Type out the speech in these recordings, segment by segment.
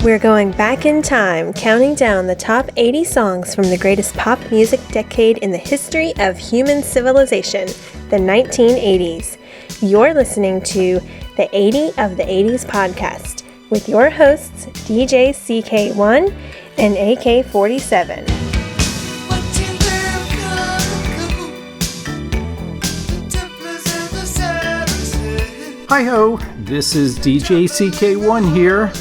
We're going back in time, counting down the top 80 songs from the greatest pop music decade in the history of human civilization, the 1980s. You're listening to the 80 of the 80s podcast with your hosts, DJ CK1 and AK47. Hi-ho, this is DJ CK1 here.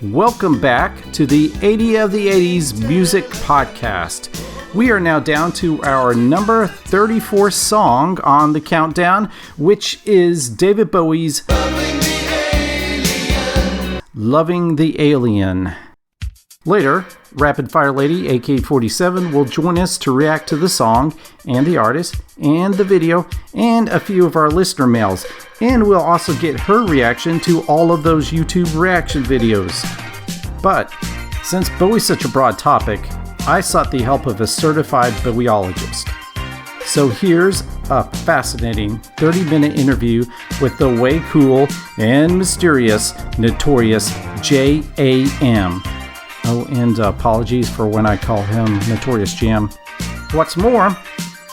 Welcome back to the 80 of the 80s music podcast. We are now down to our number 34 song on the countdown, which is David Bowie's Loving the Alien. Later, Rapid Fire Lady AK47 will join us to react to the song and the artist and the video and a few of our listener mails. And we'll also get her reaction to all of those YouTube reaction videos. But since Bowie's such a broad topic, I sought the help of a certified Bowieologist. So here's a fascinating 30-minute interview with the way cool and mysterious Notorious J.A.M. Oh, and apologies for when I call him Notorious J.A.M. What's more,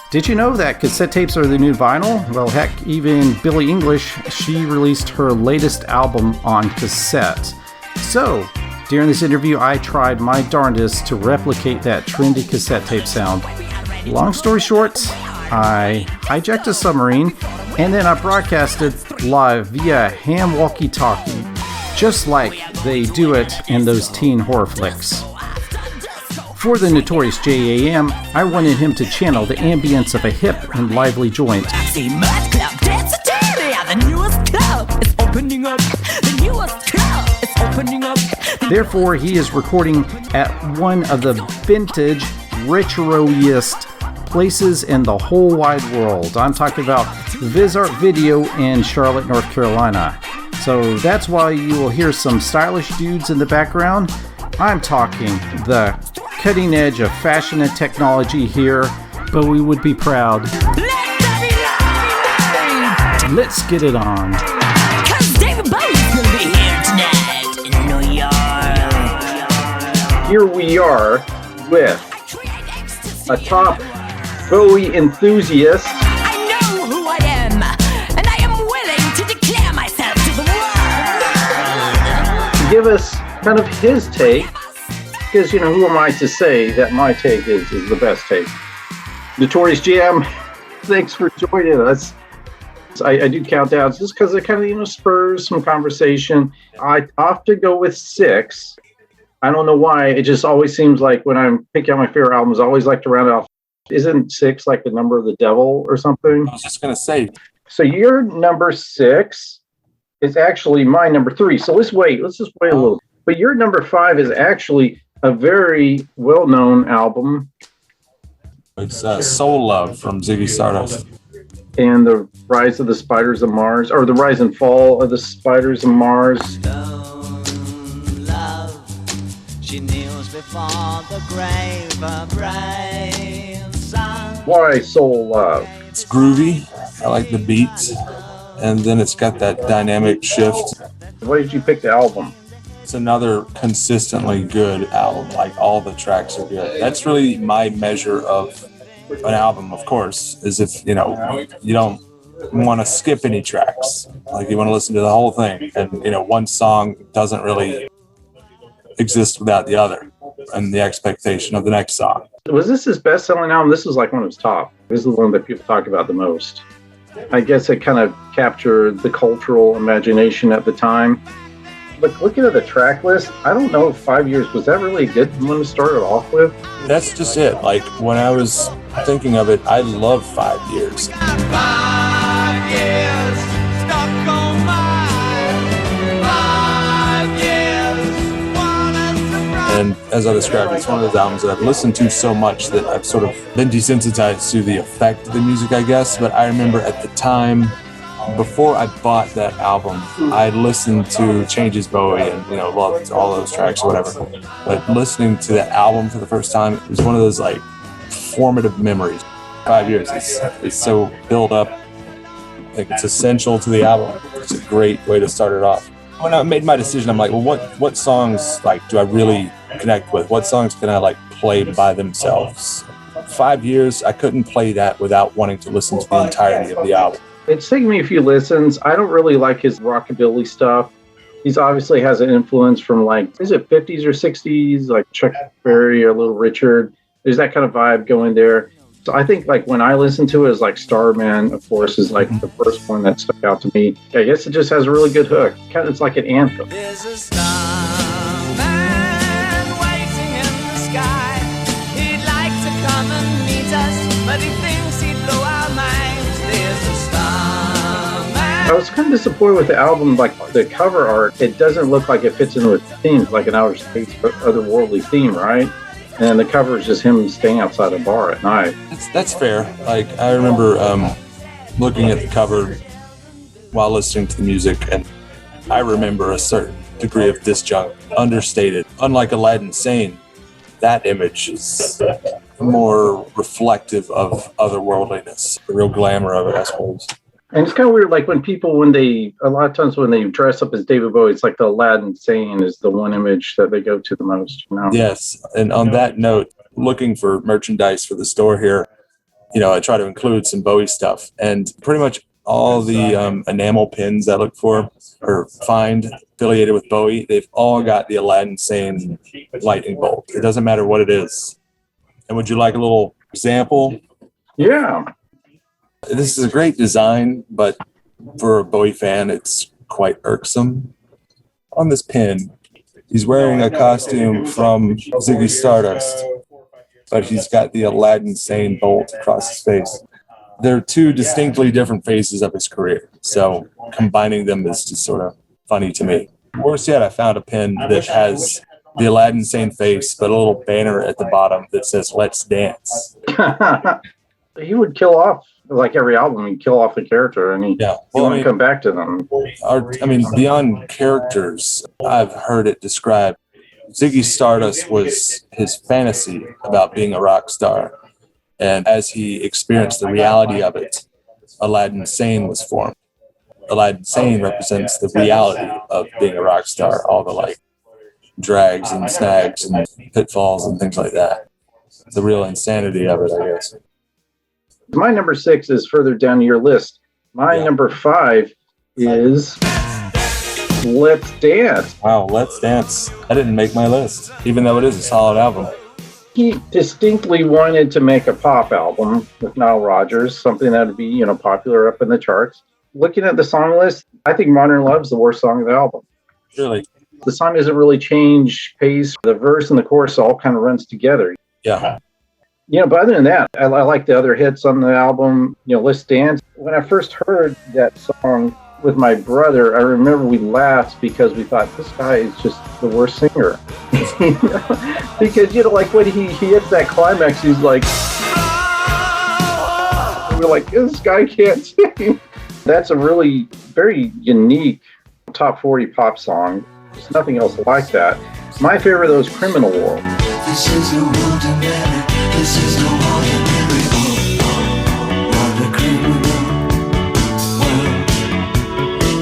did you know that cassette tapes are the new vinyl? Well, heck, even Billie Eilish, she released her latest album on cassette. So, during this interview, I tried my darndest to replicate that trendy cassette tape sound. Long story short, I hijacked a submarine, and then I broadcasted live via ham walkie-talkie, just like they do it in those teen horror flicks. For the Notorious J.A.M, I wanted him to channel the ambience of a hip and lively joint. Therefore, he is recording at one of the vintage, retroiest places in the whole wide world. I'm talking about VisArt Video in Charlotte, North Carolina. So that's why you will hear some stylish dudes in the background. I'm talking the cutting edge of fashion and technology here, but we would be proud. Let's get it on. 'Cause David Bowie's gonna be here tonight in New York. Here we are with a top Bowie enthusiast. I know who I am, and I am willing to declare myself to the world. To give us kind of his take. Because, you know, who am I to say that my take is the best take? Notorious J.A.M, thanks for joining us. I do countdowns just because it kind of, spurs some conversation. I often go with 6. I don't know why. It just always seems like when I'm picking out my favorite albums, I always like to round it off. Isn't 6 like the number of the devil or something? I was just going to say. So your number 6 is actually my number 3. So let's just wait a little. But your number 5 is actually a very well-known album. It's Soul Love from Ziggy Stardust. And the Rise of the Spiders of Mars, or the Rise and Fall of the Spiders of Mars. Love, she kneels before the grave of rain, sun. Why Soul Love? It's groovy. I like the beats. And then it's got that dynamic shift. Why did you pick the album? It's another consistently good album. Like, all the tracks are good. That's really my measure of an album, of course, is if, you don't want to skip any tracks. Like, you want to listen to the whole thing. And, one song doesn't really exist without the other and the expectation of the next song. Was this his best-selling album? This is like one of his top. This is the one that people talk about the most. I guess it kind of captured the cultural imagination at the time. Looking at the track list, I don't know if 5 years, was that really a good one to start it off with? That's just it. Like, when I was thinking of it, I love 5 years. 5 years, stuck on mine. 5 years, what a surprise. And as I described, it's one of those albums that I've listened to so much that I've sort of been desensitized to the effect of the music, I guess. But I remember at the time, before I bought that album, I listened to Changes Bowie and, loved all those tracks or whatever. But listening to the album for the first time, it was one of those, formative memories. 5 years, it's so built up. I think it's essential to the album. It's a great way to start it off. when I made my decision, I'm like, well, what songs like do I really connect with? What songs can I like play by themselves? 5 years, I couldn't play that without wanting to listen to the entirety of the album. It's taken me a few listens. I don't really like his rockabilly stuff. He's obviously has an influence from like, is it 50s or 60s, like Chuck Berry or Little Richard? There's that kind of vibe going there. So I think like when I listen to it, is like Starman, of course, is like the first one that stuck out to me. I guess it just has a really good hook. It's like an anthem. There's a starman waiting in the sky. He'd like to come and meet us, but he thinks he'd blow our minds. There's a starman. I was kind of disappointed with the album, like the cover art. It doesn't look like it fits in with the theme, like an outer space, otherworldly theme, right? And the cover is just him staying outside a bar at night. That's fair. Like I remember looking at the cover while listening to the music, and I remember a certain degree of disjunct, understated. Unlike Aladdin Sane, that image is more reflective of otherworldliness, the real glamour of it, I suppose. And it's kind of weird, like when people, a lot of times when they dress up as David Bowie, it's like the Aladdin Sane is the one image that they go to the most, you know? Yes. And on that note, looking for merchandise for the store here, I try to include some Bowie stuff. And pretty much all the enamel pins I look for or find affiliated with Bowie, they've all got the Aladdin Sane lightning bolt. It doesn't matter what it is. And would you like a little example? Yeah. This is a great design, but for a Bowie fan, it's quite irksome. On this pin, he's wearing a costume from Ziggy Stardust, but he's got the Aladdin Sane bolt across his face. They're two distinctly different phases of his career, so combining them is just sort of funny to me. Worse yet, I found a pin that has the Aladdin Sane face, but a little banner at the bottom that says, "Let's Dance." He would kill off, like every album, he'd kill off the character, and he wouldn't come back to them. Beyond characters, I've heard it described, Ziggy Stardust was his fantasy about being a rock star. And as he experienced the reality of it, Aladdin Sane was formed. Aladdin Sane represents the reality of being a rock star, all the like drags and snags and pitfalls and things like that. The real insanity of it, I guess. My number 6 is further down your list. My number 5 is Let's Dance. Wow, Let's Dance. I didn't make my list, even though it is a solid album. He distinctly wanted to make a pop album with Nile Rodgers, something that would be, popular up in the charts. Looking at the song list, I think Modern Love's the worst song of the album. Really? The song doesn't really change pace. The verse and the chorus all kind of runs together. Yeah. But other than that, I like the other hits on the album. Let's Dance. When I first heard that song with my brother, I remember we laughed because we thought, this guy is just the worst singer. Because, like when he hits that climax, he's like, we're like, this guy can't sing. That's a really very unique top 40 pop song. There's nothing else like that. My favorite, though, is Criminal World. This is a ordinary, this is no ordinary world, not a criminal world.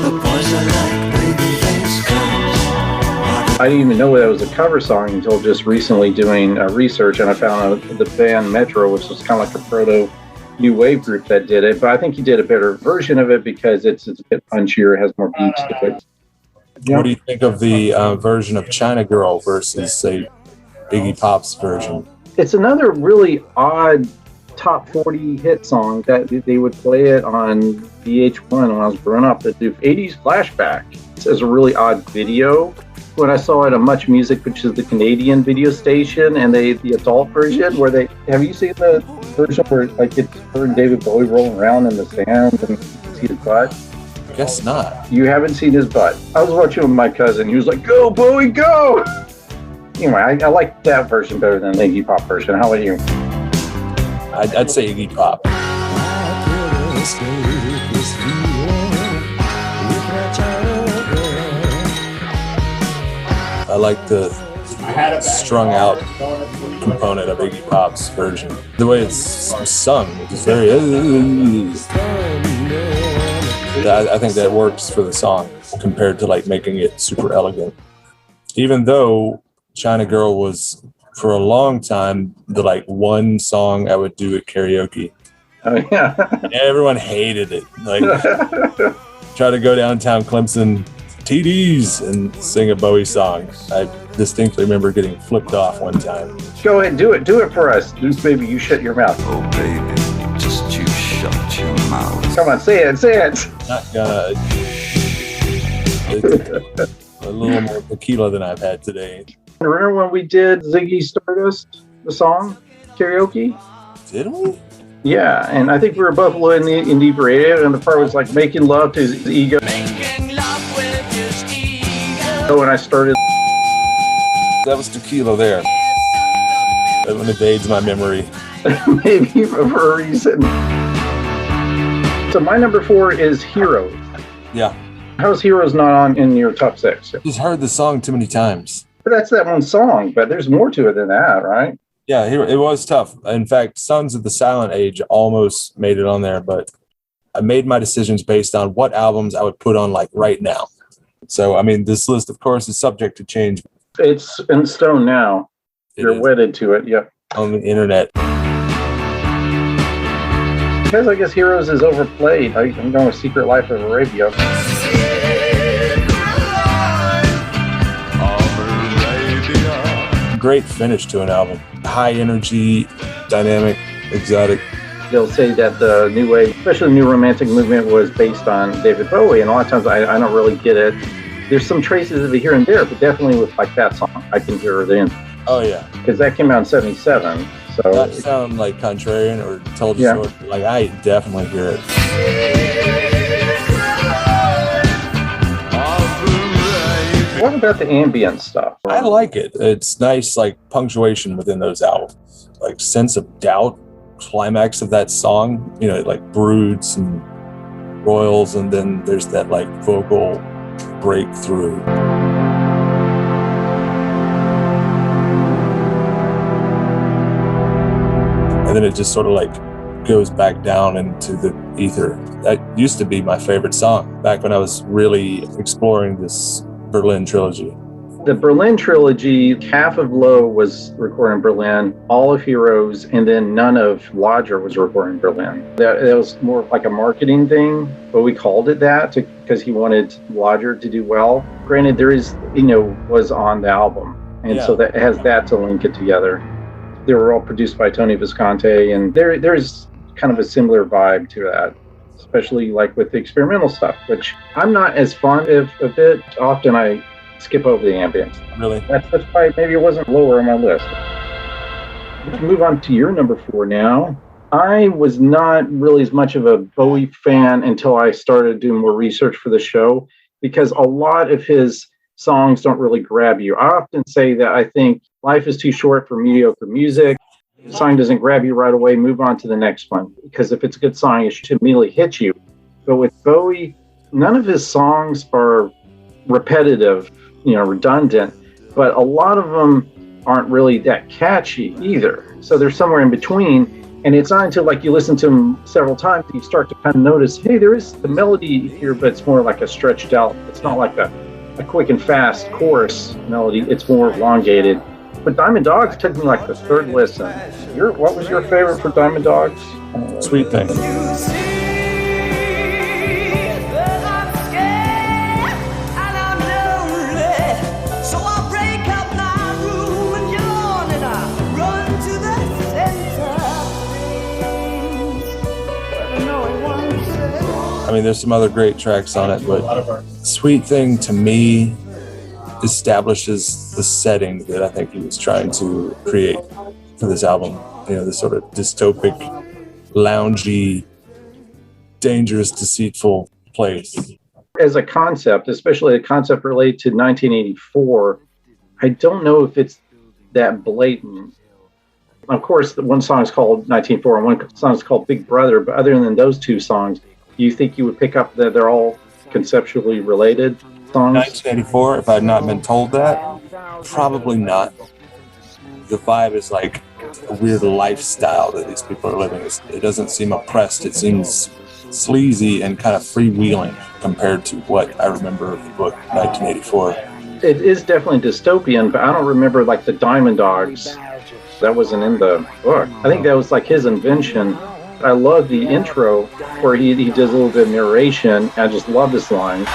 The boys are like baby-faced girls. I didn't even know that was a cover song until just recently doing research, and I found out the band Metro, which was kind of like a proto new wave group that did it, but I think he did a better version of it because it's a bit punchier, it has more beats to it. What do you think of the version of China Girl versus, say, Iggy Pop's version? It's another really odd top 40 hit song that they would play it on VH1 when I was growing up. They do 80s flashback. It's a really odd video. When I saw it on Much Music, which is the Canadian video station, and the adult version where have you seen the version where like it's her and David Bowie rolling around in the sand and you see his butt? Guess not. You haven't seen his butt. I was watching with my cousin. He was like, "Go, Bowie, go!" Anyway, I like that version better than the Iggy Pop version. How about you? I'd say Iggy Pop. I like the strung out component of Iggy Pop's version. The way it's sung, which is very... I think that works for the song. compared to like making it super elegant. Even though China Girl was for a long time the like one song I would do at karaoke. Oh yeah. Everyone hated it. Like try to go downtown Clemson TDs and sing a Bowie song. I distinctly remember getting flipped off one time. Go ahead, do it for us. Deuce Baby, you shut your mouth. Oh baby, just you shut your mouth. Come on, say it. Not gonna. It's a little more tequila than I've had today. Remember when we did Ziggy Stardust, the song, karaoke? Did we? Yeah, and I think we were both a little inebriated, and the part was like making love to his ego. Making love with his ego. So when I started, That was tequila there. That one evades my memory. maybe for a reason. So my number 4 is Heroes. Yeah. How's Heroes not on in your top 6? Just heard the song too many times. But that's that one song, but there's more to it than that, right? Yeah, it was tough. In fact, Sons of the Silent Age almost made it on there, but I made my decisions based on what albums I would put on like right now. So, I mean, this list, of course, is subject to change. It's in stone now. You're wedded to it, yep. On the internet. Because I guess Heroes is overplayed. I'm going with Secret Life of Arabia. Great finish to an album. High energy, dynamic, exotic. They'll say that the new wave, especially the new romantic movement, was based on David Bowie, and a lot of times I don't really get it. There's some traces of it here and there, but definitely with like that song, I can hear it in. Oh yeah, because that came out in '77. So not to sound like contrarian or told you so. Like I definitely hear it. What about the ambient stuff? I like it. It's nice, like punctuation within those albums, like sense of doubt, climax of that song. You know, it like broods and royals, and then there's that like vocal breakthrough. And then it just sort of like goes back down into the ether. That used to be my favorite song back when I was really exploring this Berlin trilogy. The Berlin trilogy, half of Low was recorded in Berlin, all of Heroes, and then none of Lodger was recorded in Berlin. That was more like a marketing thing, but we called it that because he wanted Lodger to do well. Granted, there is, was on the album, and so that has that to link it together. They were all produced by Tony Visconti, and there's kind of a similar vibe to that, especially like with the experimental stuff, which I'm not as fond of a bit. Often I skip over the ambient. Really? That's why maybe it wasn't lower on my list. We can move on to your number 4 now. I was not really as much of a Bowie fan until I started doing more research for the show, because a lot of his songs don't really grab you. I often say that I think life is too short for mediocre music. If the song doesn't grab you right away, move on to the next one. Because if it's a good song, it should immediately hit you. But with Bowie, none of his songs are repetitive, redundant, but a lot of them aren't really that catchy either. So they're somewhere in between. And it's not until like you listen to them several times that you start to kind of notice, hey, there is the melody here, but it's more like a stretched out. It's not like a quick and fast chorus melody. It's more elongated. But Diamond Dogs took me like the third listen. What was your favorite for Diamond Dogs? Sweet Thing. I mean, there's some other great tracks on it, but Sweet Thing to me establishes the setting that I think he was trying to create for this album. This sort of dystopic, loungy, dangerous, deceitful place. As a concept, especially a concept related to 1984, I don't know if it's that blatant. Of course, one song is called 1984 and one song is called Big Brother, but other than those two songs, do you think you would pick up that they're all conceptually related songs? 1984, if I had not been told that, probably not. The vibe is like a weird lifestyle that these people are living. It doesn't seem oppressed. It seems sleazy and kind of freewheeling compared to what I remember of the book 1984. It is definitely dystopian, but I don't remember like the Diamond Dogs. That wasn't in the book. I think that was like his invention. I love the intro where he does a little bit of narration. I just love this line.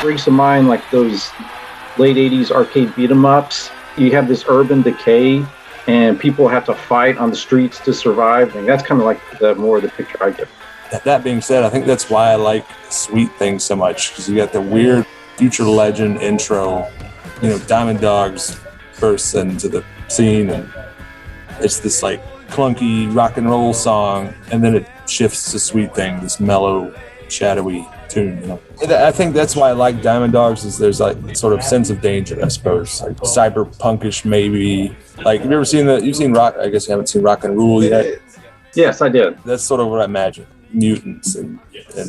Brings to mind like those late 80s arcade beat 'em ups. You have this urban decay and people have to fight on the streets to survive. And that's kind of like the more of the picture I get. That being said, I think that's why I like Sweet Thing so much, because you got the weird future legend intro, you know, Diamond Dogs bursts into the scene and it's this like clunky rock and roll song, and then it shifts to Sweet Thing, this mellow, shadowy tune, you know. I think that's why I like Diamond Dogs, is there's like sort of sense of danger, I suppose, like cyberpunkish maybe. Like, have you ever seen you've seen Rock, I guess you haven't seen Rock and Rule yet? Yes, I did. That's sort of what I imagine. Mutants and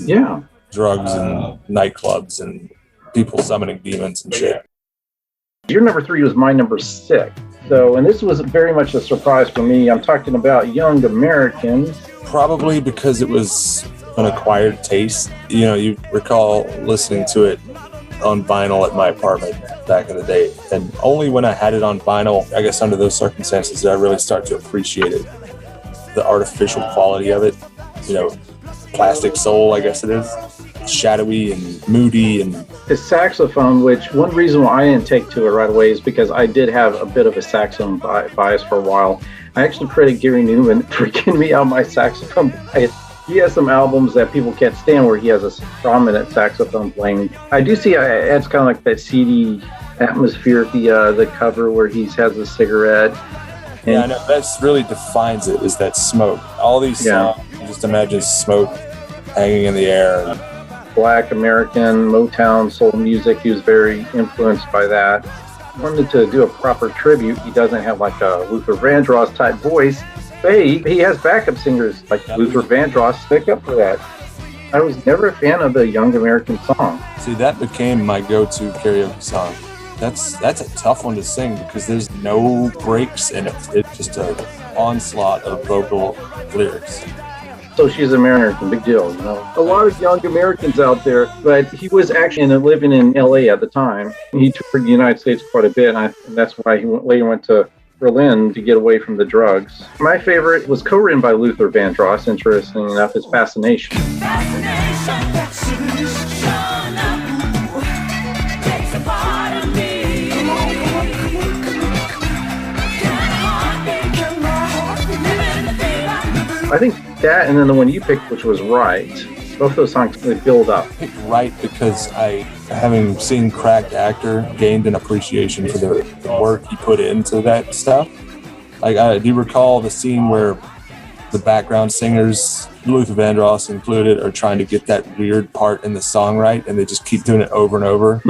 yeah, drugs and nightclubs and people summoning demons and shit. Your number 3 was my number 6. So, and this was very much a surprise for me. I'm talking about Young Americans. Probably because it was an acquired taste. You know, you recall listening to it on vinyl at my apartment back in the day. And only when I had it on vinyl, I guess under those circumstances, did I really start to appreciate it. The artificial quality of it, you know, plastic soul, I guess it is. Shadowy and moody, and his saxophone, which one reason why I didn't take to it right away is because I did have a bit of a saxophone bias for a while. I actually credit Gary Newman for getting me out my saxophone bias. He has some albums that people can't stand where he has a prominent saxophone playing. I do see it's kind of like that seedy atmosphere at the cover where he has a cigarette. And yeah, I know, that's really defines it, is that smoke. All these songs, you just imagine smoke hanging in the air. And Black American Motown soul music. He was very influenced by that. Wanted to do a proper tribute. He doesn't have like a Luther Vandross type voice, but he has backup singers like Luther Vandross. Stick up for that. I was never a fan of the Young American song. See, that became my go-to karaoke song. That's a tough one to sing because there's no breaks in it. It's just an onslaught of vocal lyrics. So she's American, big deal, you know. A lot of young Americans out there, but he was actually living in LA at the time. He toured the United States quite a bit, and that's why he later went to Berlin to get away from the drugs. My favorite was co-written by Luther Vandross, interestingly enough, is Fascination. I think that, and then the one you picked, which was Right. Both those songs really build up. I picked Right because I, having seen Cracked Actor, gained an appreciation for the work he put into that stuff. Like, do you recall the scene where the background singers, Luther Vandross included, are trying to get that weird part in the song right, and they just keep doing it over and over?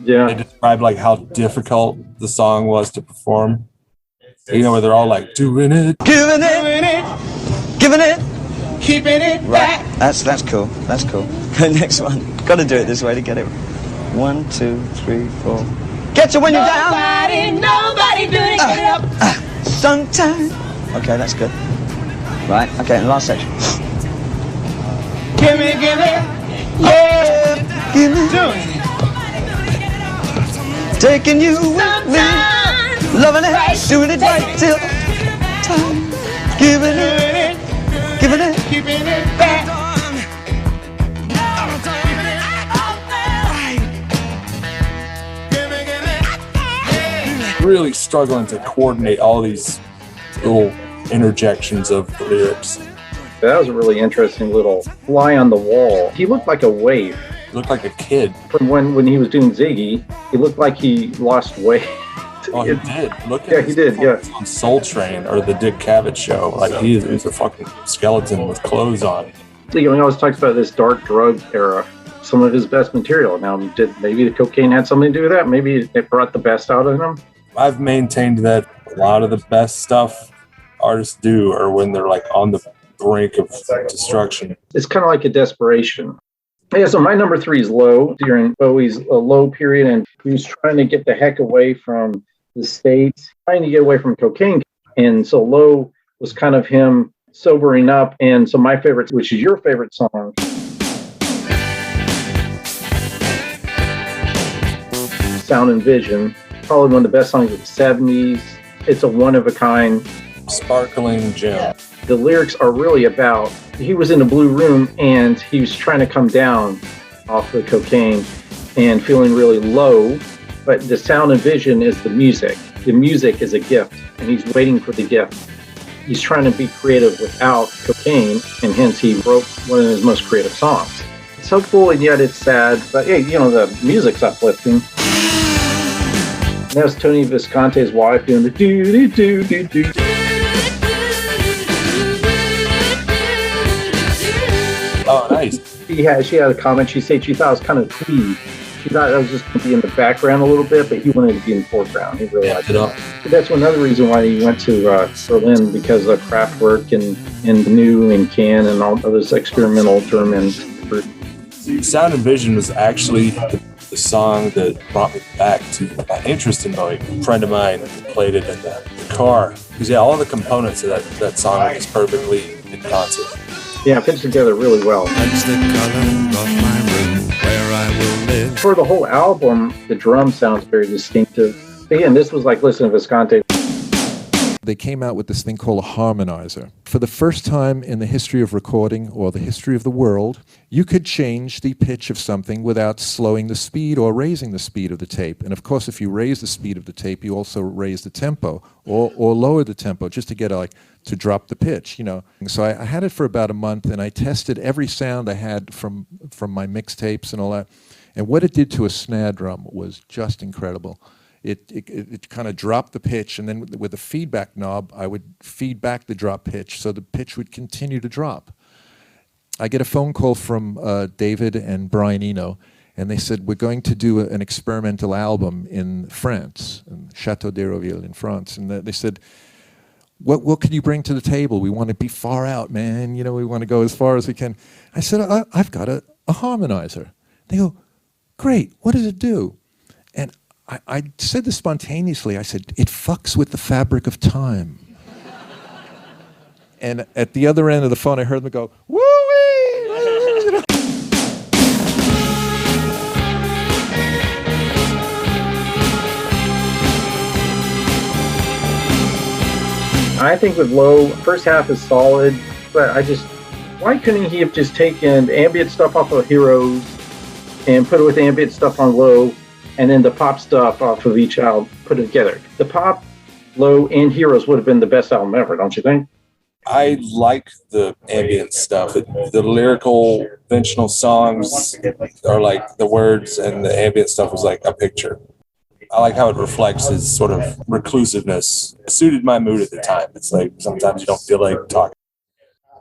Yeah. They describe like how difficult the song was to perform. You know, where they're all like, doing it, giving it, keeping it back. Right. That's cool. That's cool. Next one. Got to do it this way to get it. 1, 2, 3, 4. Get you when you're down. Nobody doing it up. Sometime. Okay, that's good. Right. Okay, and last section. Give me, yeah, give me, taking you with me, loving it, doing it right till time, giving it, keeping it back. really struggling to coordinate all these little interjections of the lyrics. That was a really interesting little fly on the wall. He looked like a waif. He looked like a kid. From when he was doing Ziggy, he looked like he lost weight. Oh, he did. Look at yeah, he did. Yeah, on Soul Train or the Dick Cavett show. Like he's a fucking skeleton with clothes on. He always talks about this dark drug era. Some of his best material. Now, maybe the cocaine had something to do with that? Maybe it brought the best out of him? I've maintained that a lot of the best stuff artists do are when they're like on the brink of destruction. It's kind of like a desperation. Yeah, so my number 3 is Low. During Bowie's low period, and he was trying to get the heck away from the States, trying to get away from cocaine. And so Low was kind of him sobering up. And so my favorite, which is your favorite song, Sound and Vision, probably one of the best songs of the 70s. It's a one-of-a-kind, sparkling gem. The lyrics are really about, he was in a blue room and he was trying to come down off the cocaine and feeling really low, but the sound and vision is the music. The music is a gift, and he's waiting for the gift. He's trying to be creative without cocaine, and hence he wrote one of his most creative songs. It's hopeful and yet it's sad, but hey, the music's uplifting. And that was Tony Visconti's wife doing the do-do-do-do-do. Oh, nice. She had a comment. She said she thought it was kind of twee. She thought that was just going to be in the background a little bit, but he wanted to be in the foreground. He really liked it. But that's another reason why he went to Berlin, because of Kraftwerk and New and Can and all of those experimental German. Sound and Vision was actually the song that brought me back to my interest in Bowie. A friend of mine played it in the car. Because all the components of that song are just perfectly in concert. Yeah, it fits together really well. That's the color of my room where I will live. For the whole album, the drum sounds very distinctive. Again, this was like listening to Visconti. They came out with this thing called a harmonizer. For the first time in the history of recording or the history of the world, you could change the pitch of something without slowing the speed or raising the speed of the tape. And of course, if you raise the speed of the tape, you also raise the tempo or lower the tempo just to get to drop the pitch, So I had it for about a month, and I tested every sound I had from my mixtapes and all that. And what it did to a snare drum was just incredible. It kind of dropped the pitch, and then with the feedback knob, I would feed back the drop pitch, so the pitch would continue to drop. I get a phone call from David and Brian Eno, and they said, we're going to do an experimental album in France, in Château d'Hérouville in France. And they said, what can you bring to the table? We want to be far out, man. We want to go as far as we can. I said, I've got a harmonizer. They go, great, what does it do? And I said this spontaneously. I said, it fucks with the fabric of time. And at the other end of the phone, I heard them go, woo-wee! I think with Low, first half is solid, but why couldn't he have just taken ambient stuff off of Heroes and put it with ambient stuff on Low, and then the pop stuff off of each album, put it together? The pop, Low, and Heroes would have been the best album ever, don't you think? I like the ambient stuff. The lyrical, conventional songs are like the words, and the ambient stuff was like a picture. I like how it reflects his sort of reclusiveness. It suited my mood at the time. It's like sometimes you don't feel like talking,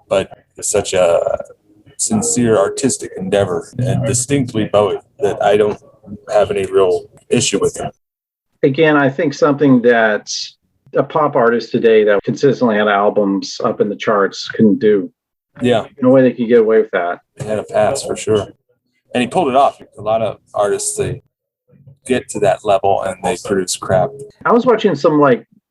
but it's such a sincere artistic endeavor and distinctly Bowie that I don't have any real issue with it. Again, I think something that a pop artist today that consistently had albums up in the charts couldn't do. Yeah. No way they could get away with that. He had a pass for sure. And he pulled it off. A lot of artists, they get to that level and they produce crap. I was watching some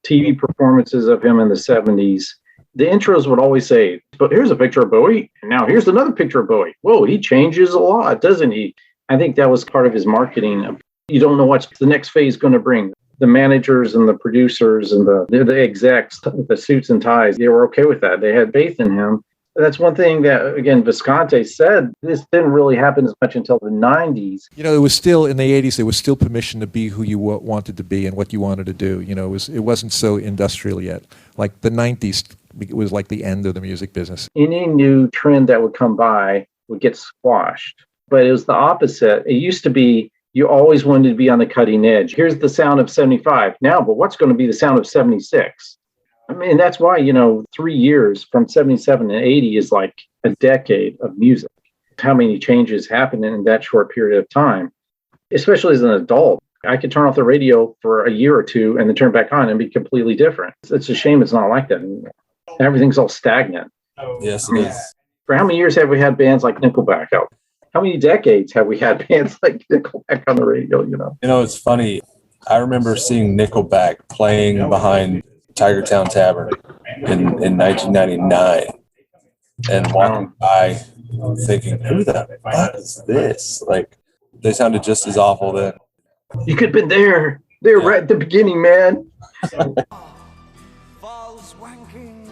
TV performances of him in the 70s. The intros would always say, but here's a picture of Bowie, and now here's another picture of Bowie. Whoa, he changes a lot, doesn't he? I think that was part of his marketing. You don't know what the next phase is going to bring. The managers and the producers and the execs, the suits and ties, they were okay with that. They had faith in him. That's one thing that, again, Visconti said, this didn't really happen as much until the 90s. It was still, in the 80s, there was still permission to be who you wanted to be and what you wanted to do. It wasn't so industrial yet. Like the 90s, it was like the end of the music business. Any new trend that would come by would get squashed. But it was the opposite. It used to be, you always wanted to be on the cutting edge. Here's the sound of 75 now, but what's going to be the sound of 76? I mean, that's why, 3 years from 77 to 80 is like a decade of music. How many changes happen in that short period of time, especially as an adult. I could turn off the radio for a year or two and then turn back on and be completely different. It's a shame it's not like that anymore. Everything's all stagnant. Yes, it is. For how many years have we had bands like Nickelback out? How many decades have we had bands like Nickelback on the radio, It's funny. I remember seeing Nickelback playing behind Tiger Town Tavern in 1999 and walking by thinking, who the fuck is this? Like, they sounded just as awful then. You could have been there. They were right at the beginning, man.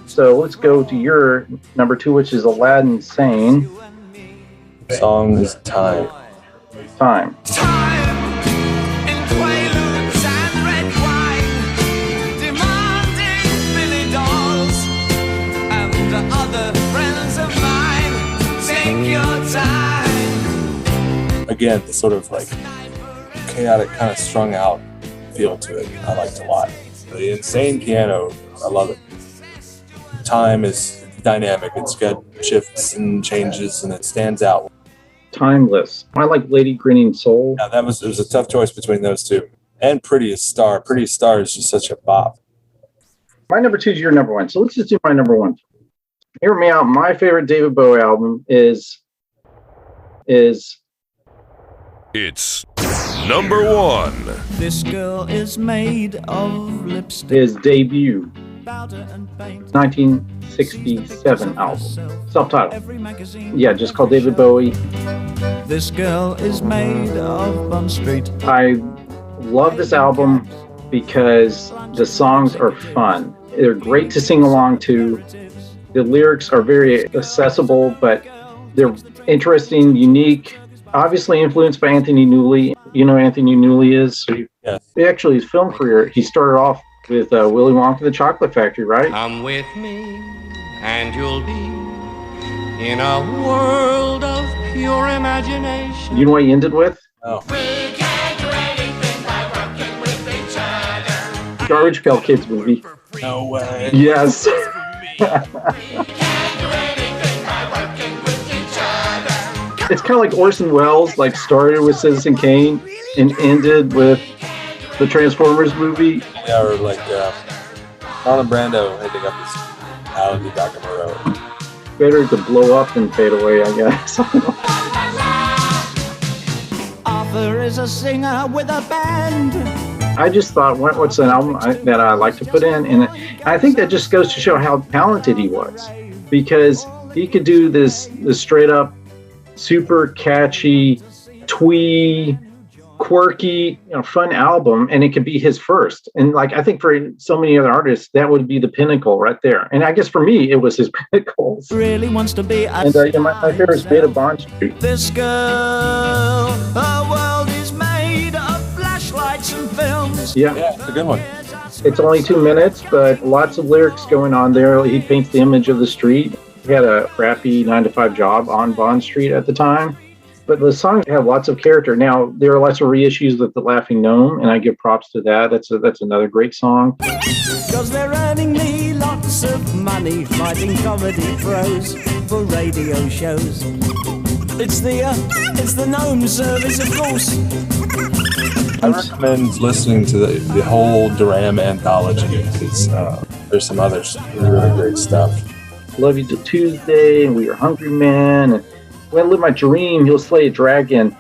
So let's go to your number 2, which is Aladdin Sane. Song is Time. Time. In quaaludes and red wine, demanding Billy dolls and other friends of mine. Take your time. Again, the sort of like chaotic, kind of strung out feel to it. I liked a lot. The insane piano, I love it. Time is dynamic. It's got shifts and changes, and it stands out. Timeless. I like Lady Grinning Soul. Yeah, it was a tough choice between those two. And Prettiest Star. Prettiest Star is just such a bop. My number 2 is your number 1. So let's just do my number 1. Hear me out. My favorite David Bowie album is It's number 1. This girl is made of lipstick. his debut Powder and paint. 1967 album. Self-titled. Every magazine. Yeah, just called David Bowie. This girl is made of Bond Street. I love this album because the songs are fun. They're great to sing along to. The lyrics are very accessible, but they're interesting, unique, obviously influenced by Anthony Newley. You know who Anthony Newley is? Yes. Actually, his film career, he started off with Willy Wonka and the Chocolate Factory, right? Come with me, and you'll be in a world of pure imagination. You know what he ended with? Oh. Garbage Pail Kids movie. No way. Yes. It's kind of like Orson Welles, like started with Citizen Kane and ended with the Transformers movie. Yeah, or like Marlon Brando ending up as Alan the Dr. Moreau. Better to blow up than fade away, I guess. Arthur is a singer with a band. I just thought, what's an album that I like to put in? And I think that just goes to show how talented he was, because he could do this straight up, super catchy, twee, quirky, fun album, and it could be his first. And like, I think for so many other artists, that would be the pinnacle right there. And I guess for me, it was his pinnacle. Really wants to be. And my favorite is Made of Bond Street. This girl, her world is made of flashlights and films. Yeah, it's a good one. It's only 2 minutes, but lots of lyrics going on there. He paints the image of the street. He had a crappy 9-to-5 job on Bond Street at the time. But the songs have lots of character. Now, there are lots of reissues with The Laughing Gnome, and I give props to that. That's another great song. Because they're earning me lots of money fighting comedy pros for radio shows. It's the gnome service, of course. I recommend listening to the whole J.A.M anthology. There's some other really great stuff. Love You Till Tuesday, and We Are Hungry Men, and When I Live My Dream, You'll Slay a Dragon.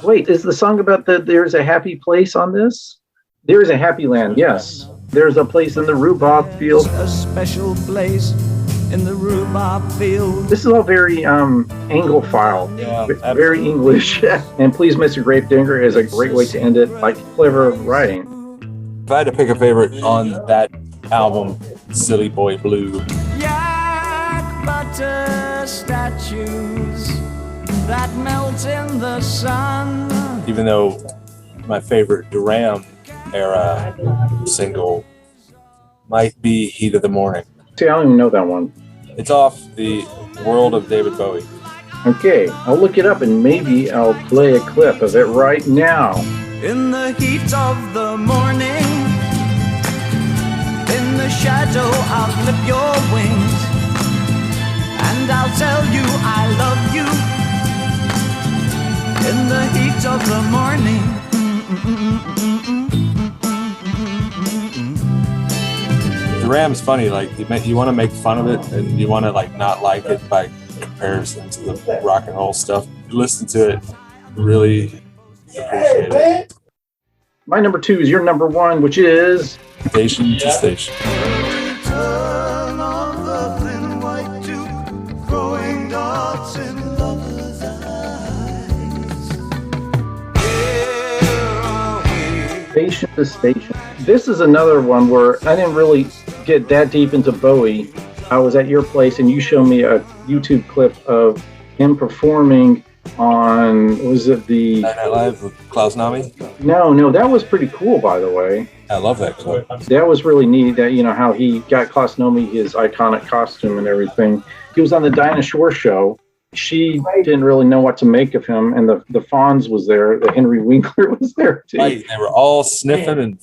Wait, is the song about There's a Happy Place on this? There is a Happy Land, yes. There's a place in the rhubarb field. A special place in the rhubarb field. This is all very Anglophile, very English. And Please Mr. Grapedigger is a great way to end it, like clever writing. If I had to pick a favorite on that album, Silly Boy Blue. Yak butter statues that melt in the sun. Even though my favorite J.A.M era single might be Heat of the Morning. See, I don't even know that one. It's off the World of David Bowie. Okay, I'll look it up and maybe I'll play a clip of it right now. In the heat of the morning, in the shadow I'll clip your wings, and I'll tell you I love you. In the heat of the morning. J.A.M's funny, like you want to make fun of it and you want to like not like it by comparison to the rock and roll stuff. You listen to it, really appreciate it. My number 2 is your number 1, which is Station to Station. Station to station. This is another one where I didn't really get that deep into Bowie. I was at your place and you showed me a YouTube clip of him performing on, was it the Night Night Live with Klaus Nami? No, that was pretty cool, by the way. I love that clip. That was really neat, that, you know, how he got Klaus Nomi his iconic costume and everything. He was on the Dinah Shore show. She didn't really know what to make of him, and the Fonz was there. The Henry Winkler was there too. Right, they were all sniffing and.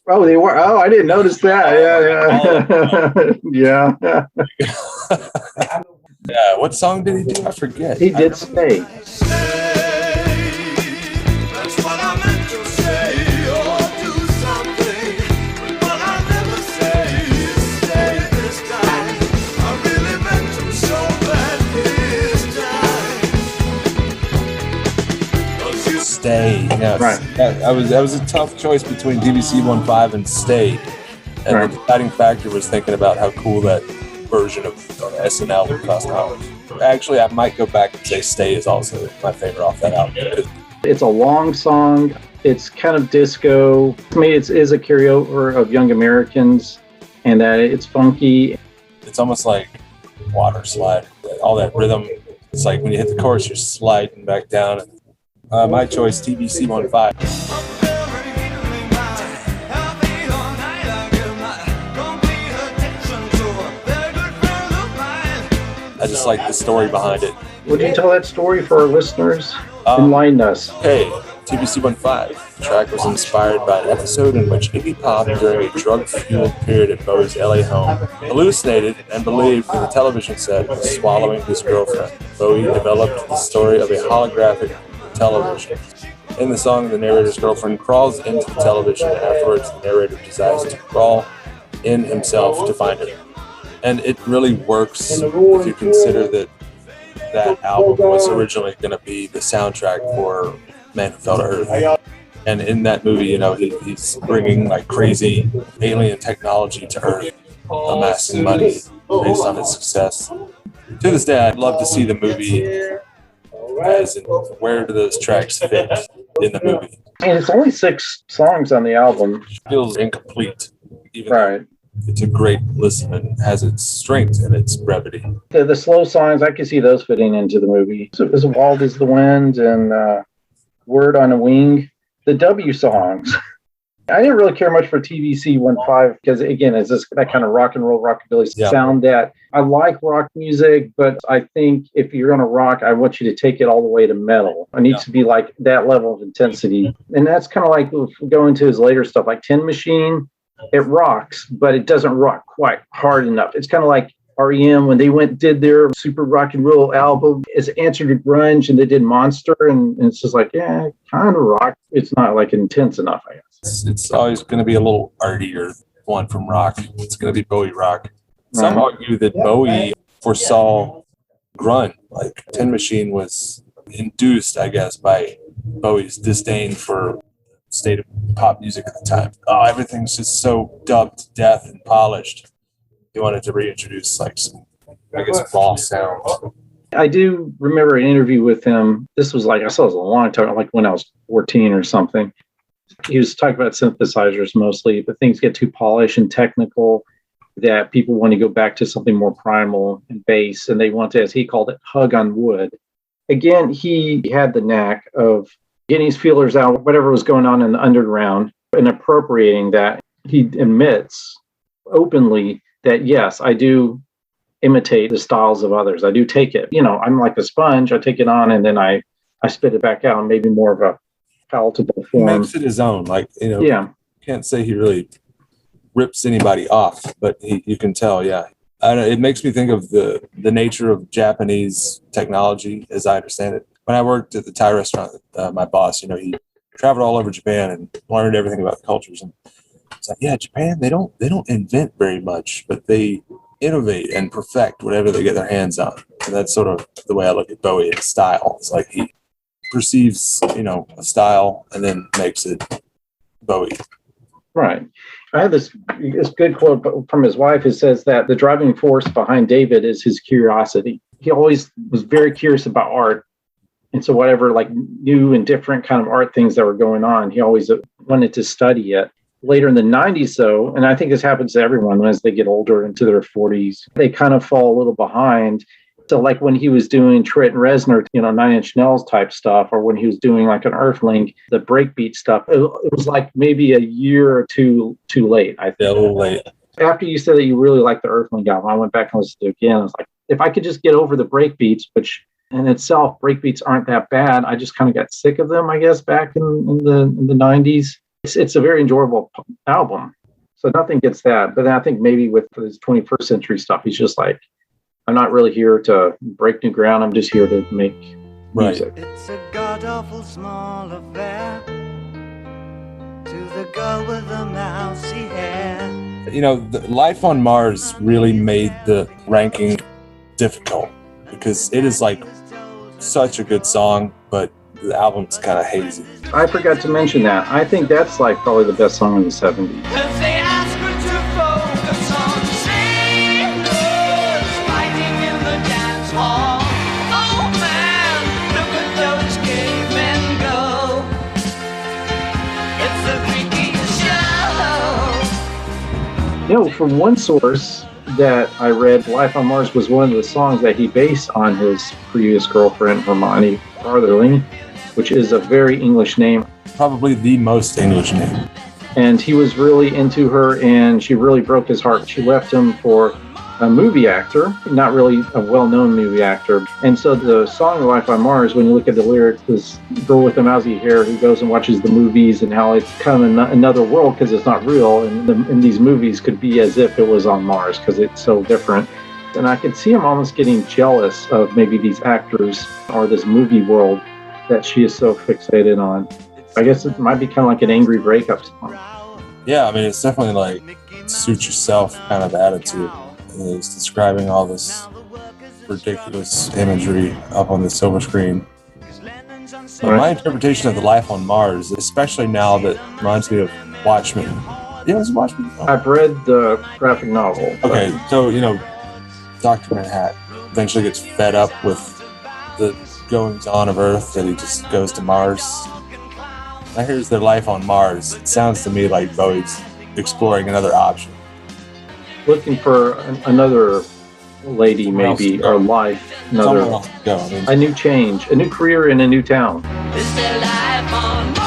Oh, they were. Oh, I didn't notice that. Yeah. Yeah. What song did he do? I forget. He did Stay. That's what I meant to say, or do something, but I never say stay this time. I really meant to so bad this time. Stay. Yes. Right. That was a tough choice between DBC 1.5 and Stay. And Right. the deciding factor was thinking about how cool that version of SNL would cost dollars. Actually, I might go back and say Stay is also my favorite off that album. It's a long song. It's kind of disco. To me, it is a carryover of Young Americans, and that it's funky. It's almost like water slide. All that rhythm. It's like when you hit the chorus, you're sliding back down. My choice, TBC 1.5. I just like the story behind it. Would you tell that story for our listeners? Enlighten us. Hey, TBC 1.5. The track was inspired by an episode in which Iggy Pop, during a drug-fueled period at Bowie's LA home, hallucinated and believed that the television set was swallowing his girlfriend. Bowie developed the story of a holographic television. In the song, the narrator's girlfriend crawls into the television, and afterwards the narrator decides to crawl in himself to find her. And it really works if you consider that that album was originally going to be the soundtrack for Man Who Fell to Earth. And in that movie, you know, he's bringing like crazy alien technology to Earth, amassing money based on its success. To this day, I'd love to see the movie as in where do those tracks fit in the movie. And it's only 6 songs on the album. It feels incomplete, even Right. though it's a great listen and has its strength and its brevity. The slow songs, I can see those fitting into the movie. So as Wild as the Wind and Word on a Wing. The W songs. I didn't really care much for TVC 1.5 because, again, it's just that kind of rock and roll, rockabilly sound that I like rock music, but I think if you're going to rock, I want you to take it all the way to metal. It needs to be like that level of intensity. And that's kind of like if we go into his later stuff, like Tin Machine. It rocks, but it doesn't rock quite hard enough. It's kind of like REM when they did their super rock and roll album as answer to grunge, and they did Monster, and it's just like, yeah, kind of rock. It's not like intense enough, I guess. It's always going to be a little artier one from rock. It's going to be Bowie rock. Some argue that Bowie foresaw grunge. Like Tin Machine was induced, I guess, by Bowie's disdain for state of pop music at the time. Oh, everything's just so dubbed to death and polished. He wanted to reintroduce like some, I guess, raw sound. I do remember an interview with him. This was like, I saw it was a long time, like when I was 14 or something. He was talking about synthesizers mostly, but things get too polished and technical that people want to go back to something more primal and bass, and they want to, as he called it, hug on wood. Again, he had the knack of getting his feelers out, whatever was going on in the underground, and appropriating that. He admits openly that, yes, I do imitate the styles of others. I do take it. You know, I'm like a sponge. I take it on and then I spit it back out in maybe more of a palatable form. He makes it his own. Like, you know, yeah. Can't say he really rips anybody off, but you can tell, yeah. I don't know, it makes me think of the nature of Japanese technology, as I understand it. When I worked at the Thai restaurant, my boss, you know, he traveled all over Japan and learned everything about the cultures. And it's like, yeah, Japan, they don't invent very much, but they innovate and perfect whatever they get their hands on. And that's sort of the way I look at Bowie and style. It's like he perceives, you know, a style and then makes it Bowie. Right. I have this good quote from his wife who says that the driving force behind David is his curiosity. He always was very curious about art. And so whatever like new and different kind of art things that were going on, he always wanted to study it. Later in the 90s, though, and I think this happens to everyone as they get older into their 40s, they kind of fall a little behind. So like when he was doing Trent Reznor, 9 Inch Nails type stuff, or when he was doing like an Earthling, the breakbeat stuff, it was like maybe a year or two too late. I think. Yeah, a little late. After you said that you really liked the Earthling album, I went back and listened to it again. I was like, if I could just get over the breakbeats, which in itself, breakbeats aren't that bad. I just kind of got sick of them, I guess, back in the 90s. It's a very enjoyable album. So nothing gets that. But I think maybe with his 21st century stuff, he's just like, I'm not really here to break new ground. I'm just here to make music. It's a god-awful small affair to the girl with the mousy hair. The Life on Mars really made the ranking difficult because it is like such a good song, but the album's kind of hazy. I forgot to mention that. I think that's like probably the best song in the 70s. If they ask her to focus on sailors fighting in the dance hall, oh man, look at those cavemen go. It's the freakiest show. From one source that I read, Life on Mars was one of the songs that he based on his previous girlfriend, Hermione Fartherling, which is a very English name. Probably the most English name. And he was really into her, and she really broke his heart. She left him for a movie actor, not really a well-known movie actor. And so the song Life on Mars, when you look at the lyrics, this girl with the mousy hair who goes and watches the movies and how it's kind of another world because it's not real. And these movies could be as if it was on Mars because it's so different. And I could see him almost getting jealous of maybe these actors or this movie world that she is so fixated on. I guess it might be kind of like an angry breakup song. Yeah, I mean, it's definitely like suit yourself kind of attitude. It's describing all this ridiculous imagery up on the silver screen. So my interpretation of the Life on Mars, especially now, that reminds me of Watchmen. Yeah, it's Watchmen. Oh. I've read the graphic novel. Okay, so Dr. Manhattan eventually gets fed up with the goings-on of Earth, that he just goes to Mars. Now here's their Life on Mars. It sounds to me like Bowie's exploring another option. Looking for another lady, maybe, or life, a new change, a new career in a new town. Is there life on Mars?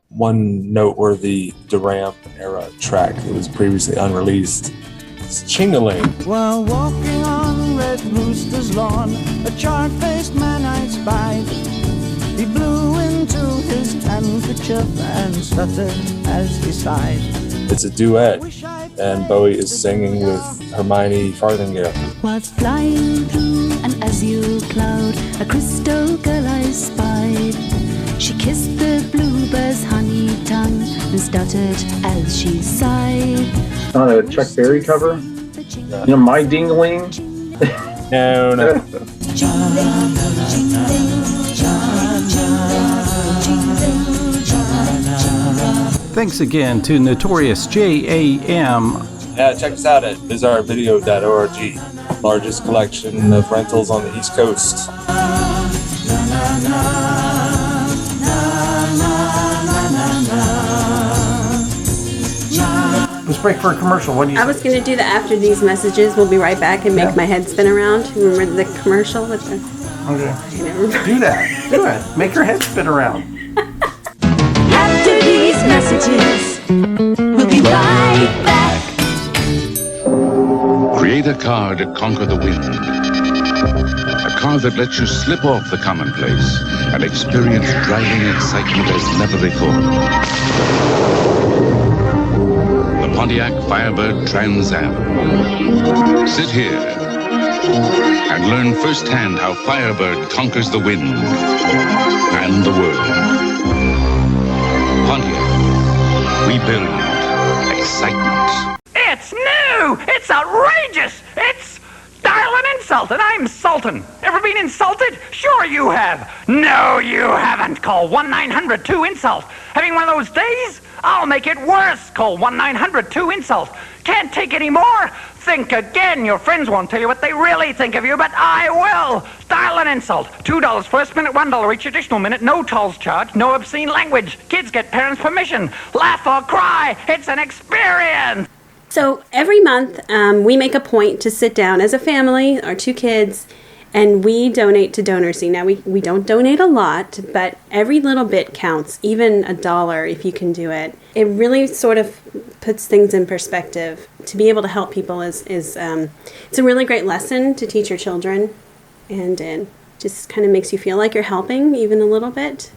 One noteworthy J.A.M era track that was previously unreleased is Ching-a-Ling. While walking on Red Rooster's lawn, a charred-faced man I spied. He blew into his handkerchief and stuttered as he sighed. It's a duet, and Bowie is singing with Hermione Farthingale. Was flying through an azure cloud, a crystal girl I spied. She kissed the bluebird's honey tongue and stuttered as she sighed. On a Chuck Berry cover? My Ding-a-Ling? No. Thanks again to Notorious J.A.M. Yeah, check us out at VisArtVideo.org. Largest collection of rentals on the East Coast. Let's break for a commercial. What do you I was going to do the after these messages. We'll be right back and make my head spin around. Remember the commercial with the... Okay. Do that. Do it. Make your head spin around. After these messages, we'll be right back. Create a car to conquer the wind. A car that lets you slip off the commonplace and experience driving excitement as never before. The Pontiac Firebird Trans Am. Sit here and learn firsthand how Firebird conquers the wind and the world. Pontiac, we build excitement. It's new! It's outrageous! It's styling and insult, and I'm Sultan. Ever been insulted? Sure you have. No, you haven't. Call 1-900-2-INSULT. Having one of those days? I'll make it worse. Call 1-900-2-INSULT. Can't take any more? Think again. Your friends won't tell you what they really think of you, but I will. Dial an insult. $2 first minute, $1 each additional minute. No tolls charged, no obscene language. Kids get parents' permission. Laugh or cry. It's an experience. So every month, we make a point to sit down as a family, our 2 kids, and we donate to DonorSee. Now, we don't donate a lot, but every little bit counts, even $1 if you can do it. It really sort of puts things in perspective. To be able to help people is it's a really great lesson to teach your children, and it just kind of makes you feel like you're helping even a little bit.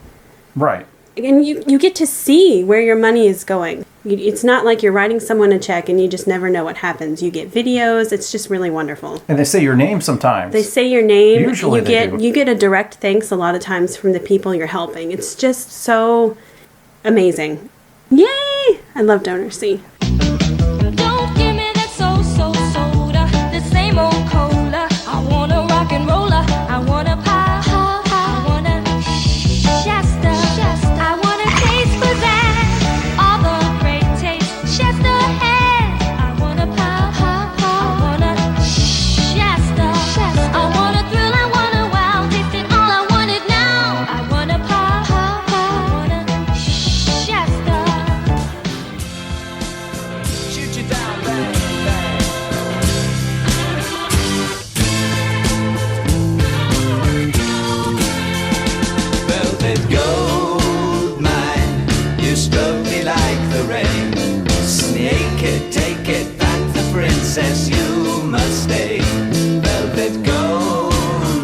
Right. And you get to see where your money is going. It's not like you're writing someone a check and you just never know what happens. You get videos. It's just really wonderful. And they say your name sometimes. They say your name. Usually you get a direct thanks a lot of times from the people you're helping. It's just so amazing. Yay! I love DonorSee. Don't give me that so soda, the same old cola. I want a rock and roller. I want a pie. I want a Shasta. I want a taste for that. All the great taste Shasta has. I want a pie. I want a Shasta. I want a thrill. I want a wow. Tasting all I want it now. I want a pie. I want a Shasta. Shoot you down, bang, bang. Velvet gold mine, you stroke me like the rain. Snake it, take it back, the princess, you must stay. Velvet gold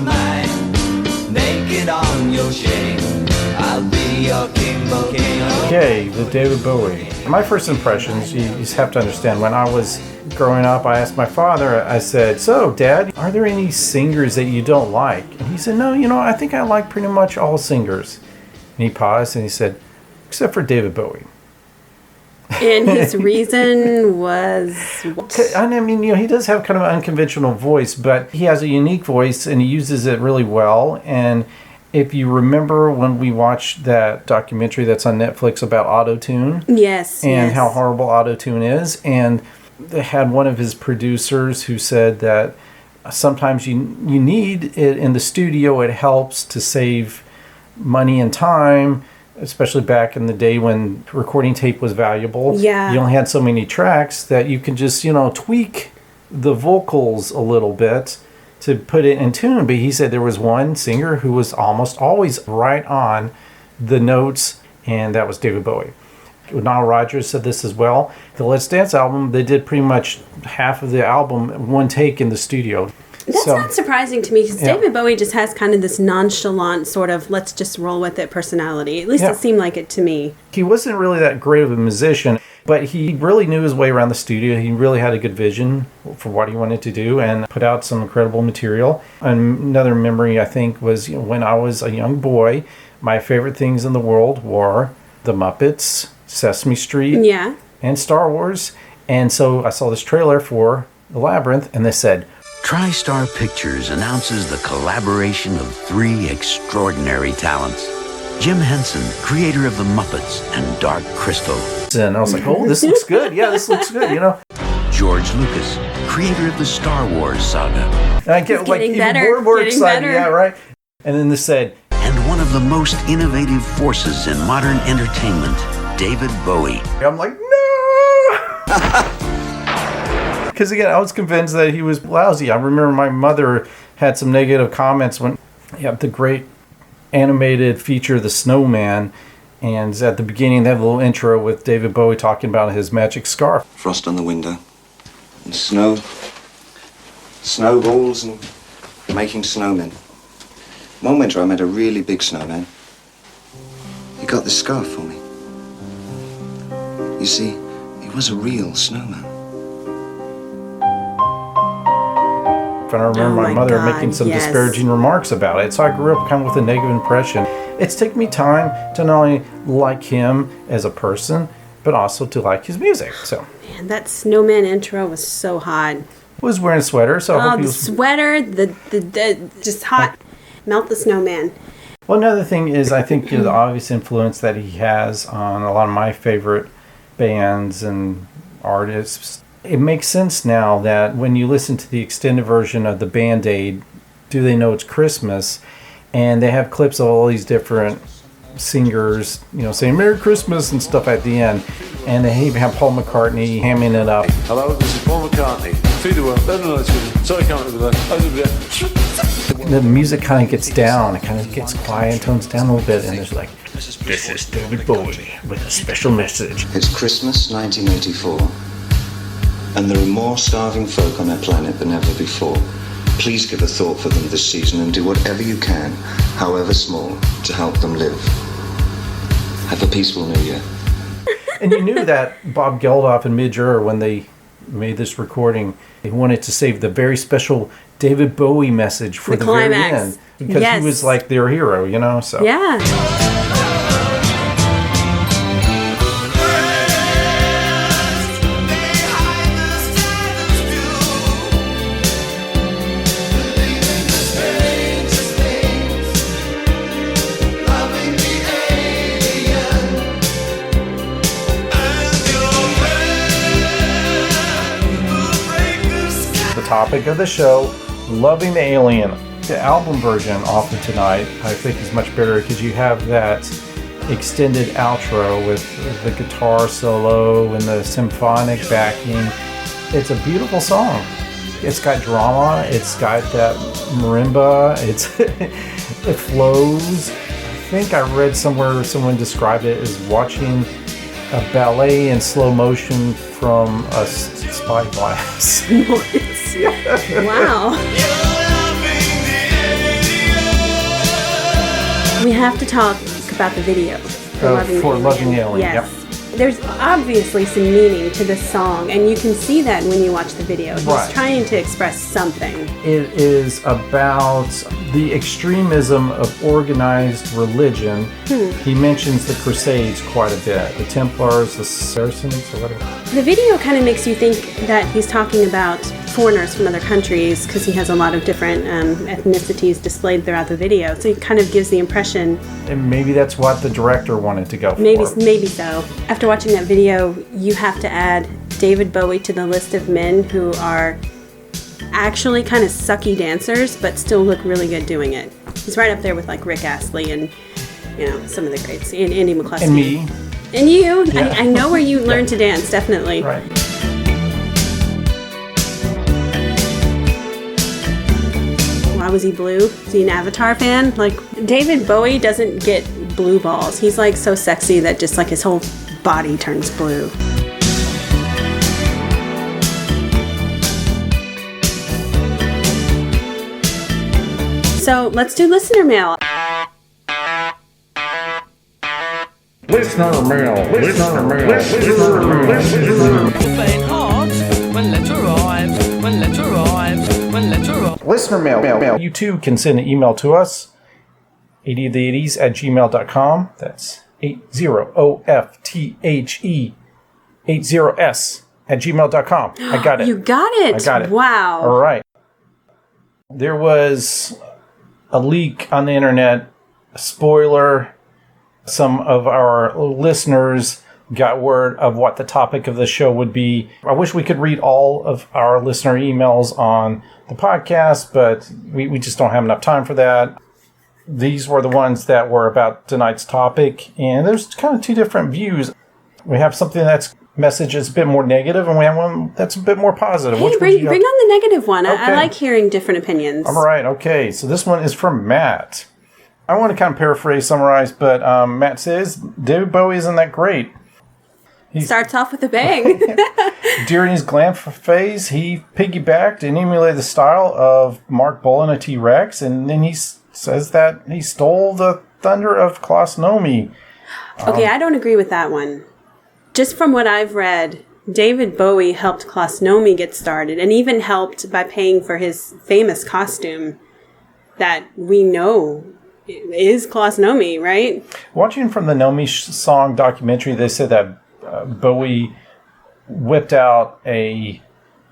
mine, naked on your chain. I'll be your king, volcano. Okay, the David Bowie. My first impressions, you just have to understand, when I was growing up, I asked my father, I said, "So, Dad, are there any singers that you don't like?" And he said, "No, I think I like pretty much all singers." And he paused and he said, "Except for David Bowie." And his reason was... I mean, he does have kind of an unconventional voice, but he has a unique voice and he uses it really well. And if you remember when we watched that documentary that's on Netflix about auto-tune, Yes. and how horrible auto-tune is, and they had one of his producers who said that sometimes you need it in the studio. It helps to save money and time, especially back in the day when recording tape was valuable. Yeah. You only had so many tracks that you can just, tweak the vocals a little bit to put it in tune. But he said there was one singer who was almost always right on the notes, and that was David Bowie. Nile Rodgers said this as well. The Let's Dance album, they did pretty much half of the album one take in the studio. That's not surprising to me, because David Bowie just has kind of this nonchalant sort of let's just roll with it personality. At least it seemed like it to me. He wasn't really that great of a musician, but he really knew his way around the studio. He really had a good vision for what he wanted to do and put out some incredible material. Another memory, I think, was when I was a young boy, my favorite things in the world were The Muppets, Sesame Street, and Star Wars. And so I saw this trailer for The Labyrinth, and they said, TriStar Pictures announces the collaboration of 3 extraordinary talents. Jim Henson, creator of The Muppets and Dark Crystal. And I was like, oh, this looks good. Yeah, this looks good, George Lucas, creator of the Star Wars saga. And I get even more excited. Yeah, right. And then they said, and one of the most innovative forces in modern entertainment, David Bowie. I'm like, no! Because again, I was convinced that he was lousy. I remember my mother had some negative comments when the great animated feature, The Snowman, and at the beginning they have a little intro with David Bowie talking about his magic scarf. Frost on the window, and snowballs, and making snowmen. One winter I made a really big snowman. He got this scarf for me. You see, he was a real snowman. And I remember my mother making some disparaging remarks about it. So I grew up kind of with a negative impression. It's taken me time to not only like him as a person, but also to like his music. So, man, that Snowman intro was so hot. was wearing a sweater, so I hope he the was... sweater, the just hot, melt the snowman. Well, another thing is, I think the obvious influence that he has on a lot of my favorite bands and artists. It makes sense now that when you listen to the extended version of the Band-Aid, Do They Know It's Christmas? And they have clips of all these different singers, saying Merry Christmas and stuff at the end. And they even have Paul McCartney hamming it up. Hello, this is Paul McCartney. Feed the world. Sorry, I can't do that. The music kind of gets down. It kind of gets quiet and tones down a little bit. And there's like, this is David Bowie with a special message. It's Christmas 1984, and there are more starving folk on our planet than ever before. Please give a thought for them this season and do whatever you can, however small, to help them live. Have a peaceful New Year. And you knew that Bob Geldof and Midge Ure, when they made this recording, they wanted to save the very special David Bowie message for the very end. Because he was like their hero, so. Yeah. Topic of the show, Loving the Alien. The album version offered tonight, I think, is much better because you have that extended outro with the guitar solo and the symphonic backing. It's a beautiful song. It's got drama. It's got that marimba. It flows. I think I read somewhere someone described it as watching a ballet in slow motion from a spyglass. Wow. We have to talk about the video for Loving the Alien. Yes. Yep. There's obviously some meaning to this song, and you can see that when you watch the video. He's trying to express something. It is about the extremism of organized religion. He mentions the Crusades quite a bit. The Templars, the Saracens, or whatever. The video kind of makes you think that he's talking about foreigners from other countries because he has a lot of different ethnicities displayed throughout the video. So it kind of gives the impression. And maybe that's what the director wanted to go for. Maybe so. After watching that video, you have to add David Bowie to the list of men who are actually kind of sucky dancers, but still look really good doing it. He's right up there with like Rick Astley and some of the greats, and Andy McCluskey. And me. And you. Yeah. I know where you learned to dance, definitely. Right. Why was he blue? Is he an Avatar fan? Like, David Bowie doesn't get blue balls. He's like so sexy that just like his whole body turns blue. So let's do listener mail. Listener mail. Listener mail. Listener mail. Faint heart, when letter arrives, when letter arrives, when letter arrives. Listener mail. You too can send an email to us, 80of the80s@gmail.com. That's 80OFTHE80s@gmail.com. I got it. You got it. I got it. Wow. All right. There was a leak on the internet, a spoiler. Some of our listeners got word of what the topic of the show would be. I wish we could read all of our listener emails on the podcast, but we just don't have enough time for that. These were the ones that were about tonight's topic, and there's kind of two different views. We have something that's message is a bit more negative, and we have one that's a bit more positive. Hey, bring on the negative one. Okay. I like hearing different opinions. All right, okay. So this one is from Matt. I want to kind of paraphrase, summarize, but Matt says, David Bowie isn't that great. He starts off with a bang. During his glam phase, he piggybacked and emulated the style of Mark Bolan and T-Rex, and then he says that he stole the thunder of Klaus Nomi. Okay, I don't agree with that one. Just from what I've read, David Bowie helped Klaus Nomi get started, and even helped by paying for his famous costume that we know is Klaus Nomi, right? Watching from the Nomi song documentary, they said that Bowie whipped out a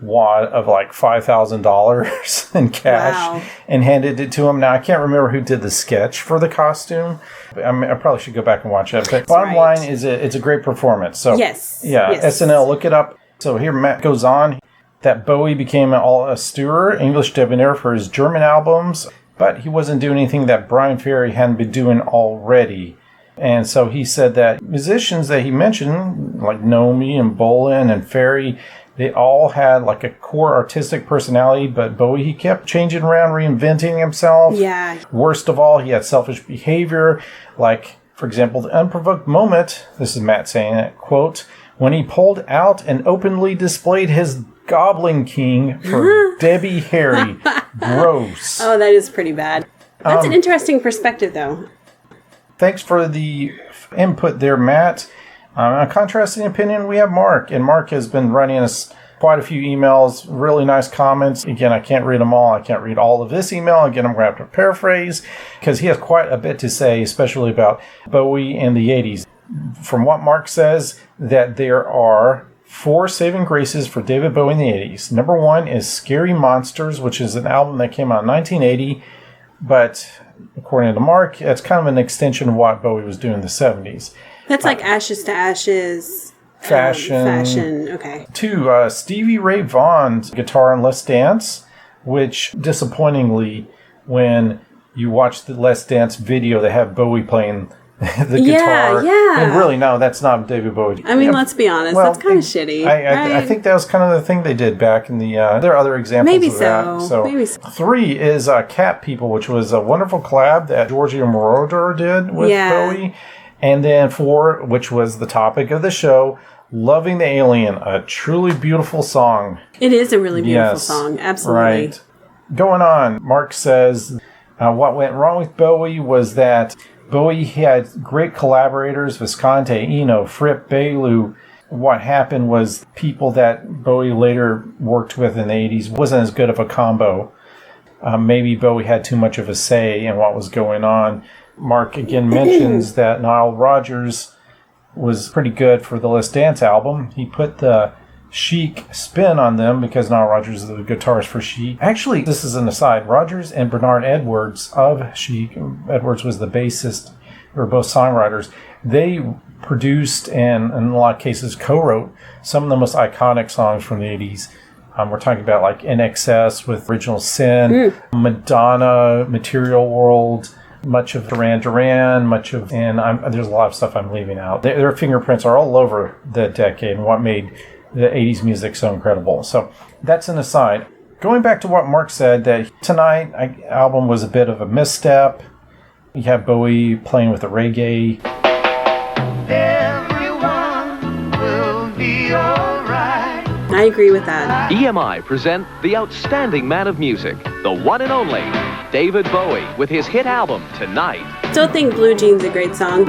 wad of like $5,000 in cash and handed it to him. Now, I can't remember who did the sketch for the costume. I probably should go back and watch it. But bottom line is it's a great performance. So yes. SNL, look it up. So here Matt goes on that Bowie became a steward, English debonair for his German albums, but he wasn't doing anything that Brian Ferry hadn't been doing already. And so he said that musicians that he mentioned, like Nomi and Bolin and Ferry, they all had like a core artistic personality, but Bowie, he kept changing around, reinventing himself. Yeah. Worst of all, he had selfish behavior, like, for example, the unprovoked moment, this is Matt saying it, quote, when he pulled out and openly displayed his Goblin King for Debbie Harry. Gross. Oh, that is pretty bad. That's an interesting perspective, though. Thanks for the input there, Matt. A contrasting opinion, we have Mark. And Mark has been writing us quite a few emails, really nice comments. Again, I can't read them all. I can't read all of this email. Again, I'm going to have to paraphrase because he has quite a bit to say, especially about Bowie and the 80s. From what Mark says, that there are 4 saving graces for David Bowie in the 80s. Number 1 is Scary Monsters, which is an album that came out in 1980. But according to Mark, it's kind of an extension of what Bowie was doing in the 70s. That's like Ashes to Ashes. Fashion. Okay. 2, Stevie Ray Vaughan's Guitar and Let's Dance, which disappointingly, when you watch the Let's Dance video, they have Bowie playing the guitar. Yeah. And really, no, that's not David Bowie. I mean, let's be honest. That's kind of shitty. I think that was kind of the thing they did back in the... there are other examples of that. Maybe so. 3 is Cat People, which was a wonderful collab that Giorgio Moroder did with Bowie. And then 4, which was the topic of the show, Loving the Alien, a truly beautiful song. It is a really beautiful song. Absolutely. Right. Going on, Mark says what went wrong with Bowie was that Bowie had great collaborators, Visconti, Eno, Fripp, Bailu. What happened was people that Bowie later worked with in the 80s wasn't as good of a combo. Maybe Bowie had too much of a say in what was going on. Mark again mentions that Nile Rodgers was pretty good for the Let's Dance album. He put the Chic spin on them because Nile Rodgers is the guitarist for Chic. Actually, this is an aside. Rodgers and Bernard Edwards of Chic, Edwards was the bassist, they were both songwriters. They produced and in a lot of cases co-wrote some of the most iconic songs from the 80s. We're talking about like In Excess with Original Sin, Madonna, Material World, much of Duran Duran, there's a lot of stuff I'm leaving out. Their fingerprints are all over the decade and what made the 80s music so incredible. So that's an aside. Going back to what Mark said, that Tonight album was a bit of a misstep. You have Bowie playing with the reggae. Everyone will be alright. I agree with that. EMI present the outstanding man of music, the one and only David Bowie, with his hit album, Tonight. Still think Blue Jean's a great song.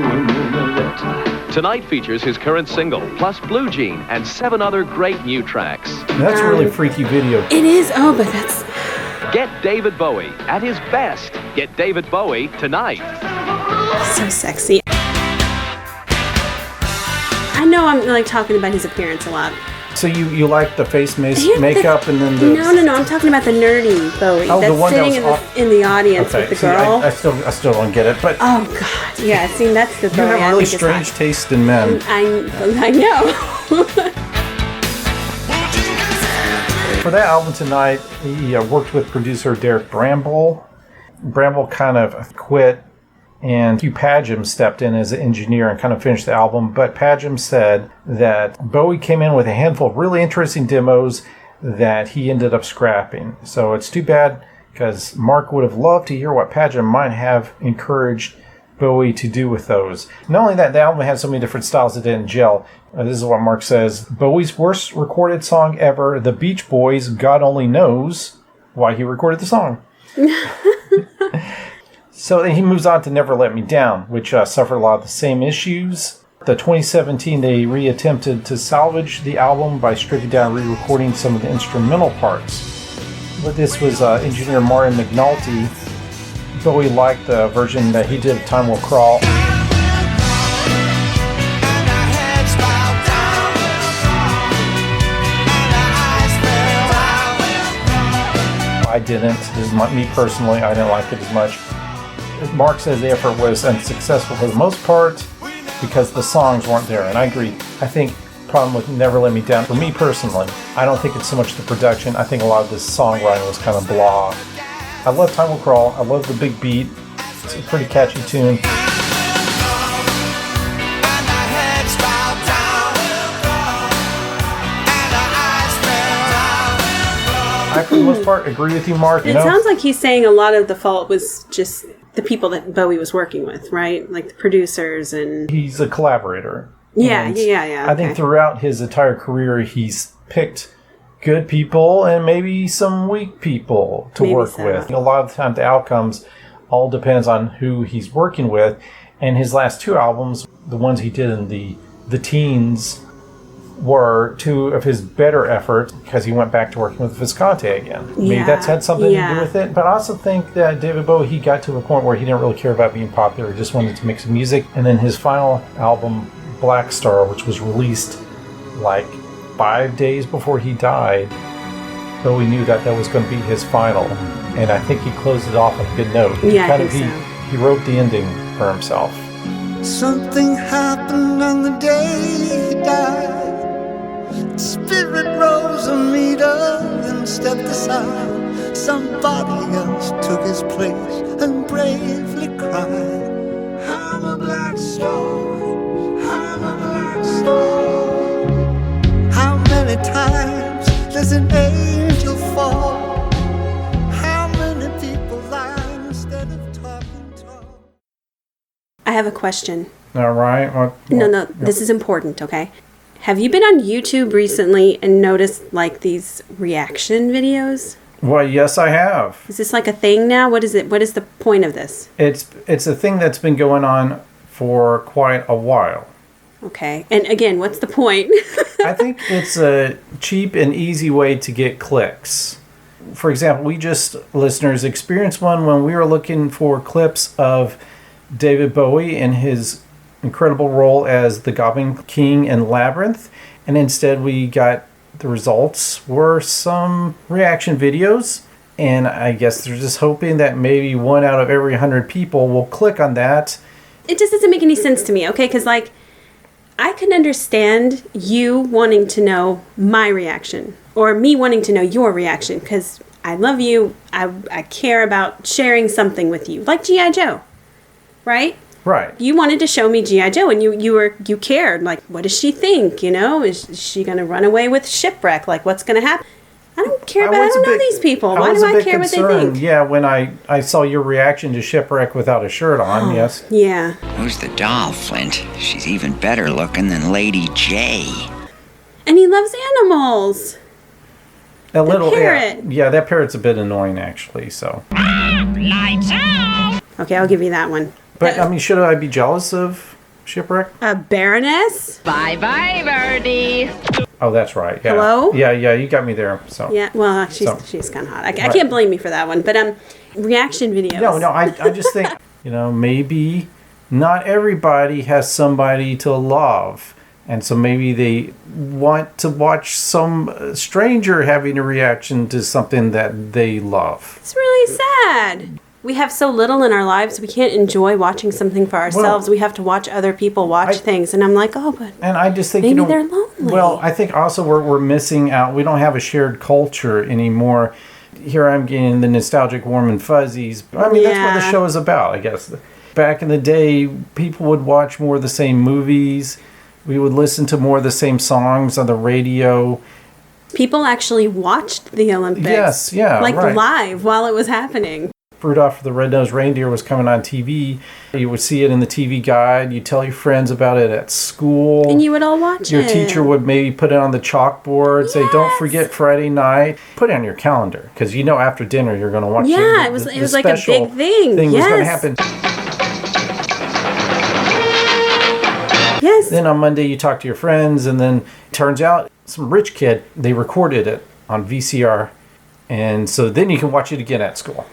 Tonight features his current single, plus Blue Jean, and 7 other great new tracks. That's a really freaky video. It is. Oh, but that's... Get David Bowie at his best. Get David Bowie Tonight. So sexy. I know I'm like talking about his appearance a lot. So you like the face makeup and then the... No. I'm talking about the nerdy Bowie. Oh, that's the one sitting in the audience with the girl. I still don't get it. But oh God, yeah. See, that's the Bowie. You have really strange taste in men. I know. For that album Tonight, he worked with producer Derek Bramble. Bramble kind of quit, and Hugh Padgham stepped in as an engineer and kind of finished the album. But Padgham said that Bowie came in with a handful of really interesting demos that he ended up scrapping. So it's too bad, because Mark would have loved to hear what Padgham might have encouraged Bowie to do with those. Not only that, the album had so many different styles that didn't gel. This is what Mark says. Bowie's worst recorded song ever, The Beach Boys' God Only Knows Why He Recorded the Song. So then he moves on to Never Let Me Down, which suffered a lot of the same issues. The 2017, they reattempted to salvage the album by stripping down and re-recording some of the instrumental parts. But this was engineer Martin McNulty. Bowie liked the version that he did of Time Will Crawl. I didn't. Me personally, I didn't like it as much. Mark says the effort was unsuccessful for the most part because the songs weren't there, and I agree. I think the problem with Never Let Me Down, for me personally, I don't think it's so much the production. I think a lot of this songwriting was kind of blah. I love Time Will Crawl. I love the big beat. It's a pretty catchy tune. I, for the most part, agree with you, Mark. It sounds like he's saying a lot of the fault was just the people that Bowie was working with, right? Like the producers and... He's a collaborator. Yeah. I think throughout his entire career, he's picked good people and maybe some weak people to work with. A lot of the time, the outcomes all depends on who he's working with. And his last two albums, the ones he did in the teens, were two of his better efforts because he went back to working with Visconti again. Maybe that's had something to do with it. But I also think that David Bowie, he got to a point where he didn't really care about being popular. He just wanted to make some music. And then his final album, Black Star, which was released like 5 days before he died, Bowie knew that was going to be his final. And I think he closed it off on a good note. He wrote the ending for himself. Something happened on the day he died. Spirit rose a meter, then stepped aside. Somebody else took his place and bravely cried, I'm a black star, I'm a black star. How many times does an angel fall? How many people lie instead of talking tall? I have a question. All right. No, this is important, okay? Have you been on YouTube recently and noticed like these reaction videos? Well, yes, I have. Is this like a thing now? What is it? What is the point of this? It's a thing that's been going on for quite a while. Okay. And again, what's the point? I think it's a cheap and easy way to get clicks. For example, we just, listeners, experienced one when we were looking for clips of David Bowie and his incredible role as the Goblin King in Labyrinth, and instead we got the results were some reaction videos, and I guess they're just hoping that maybe 1 out of every 100 people will click on that. It just doesn't make any sense to me, okay? Because like I can understand you wanting to know my reaction or me wanting to know your reaction because I love you. I care about sharing something with you, like G.I. Joe, right? Right. You wanted to show me G.I. Joe, and you cared. Like, what does she think? You know, is she going to run away with Shipwreck? Like, what's going to happen? I don't care about. I don't know these people. Why do I care what they think? Yeah, when I saw your reaction to Shipwreck without a shirt on. Yes. Yeah. Who's the doll, Flint? She's even better looking than Lady J. And he loves animals. A little parrot. Yeah, that parrot's a bit annoying actually. So. Lights out. Okay, I'll give you that one. But, I mean, should I be jealous of Shipwreck? A Baroness? Bye-bye, Birdie. Oh, that's right. Yeah. Hello? Yeah, you got me there. So. Yeah, well, she's kind of hot. I can't blame you for that one. But reaction videos. No, I just think, maybe not everybody has somebody to love. And so maybe they want to watch some stranger having a reaction to something that they love. It's really sad. We have so little in our lives, we can't enjoy watching something for ourselves. We have to watch other people watch things. And I'm like, but and I just think, maybe they're lonely. Well, I think also we're missing out. We don't have a shared culture anymore. Here I'm getting the nostalgic warm and fuzzies. I mean, that's what the show is about, I guess. Back in the day, people would watch more of the same movies. We would listen to more of the same songs on the radio. People actually watched the Olympics. Yes, yeah, like right. live while it was happening. Rudolph the Red-Nosed Reindeer was coming on TV. You would see it in the TV guide. You'd tell your friends about it at school. And you would all watch Your it. teacher would maybe put it on the chalkboard, say, don't forget Friday night. Put it on your calendar, because after dinner you're going to watch it. Yeah, it was like a big thing. Was going to happen. Yes. Then on Monday you talk to your friends, and then turns out some rich kid, they recorded it on VCR, and so then you can watch it again at school.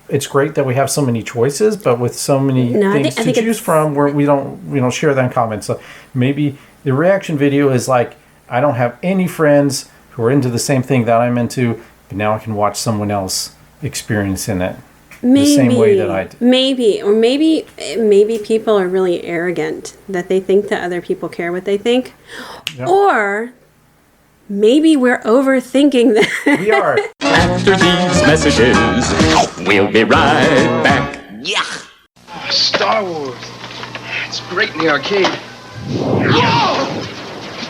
It's great that we have so many choices, but with so many things to choose from, we don't share that in common. So maybe the reaction video is like, I don't have any friends who are into the same thing that I'm into. but now I can watch someone else experiencing it Maybe, the same way that I do. Maybe people are really arrogant that they think that other people care what they think. Yeah. Or maybe we're overthinking that. We are. After these messages, we'll be right back. Yeah. Oh, Star Wars. It's great in the arcade. Whoa!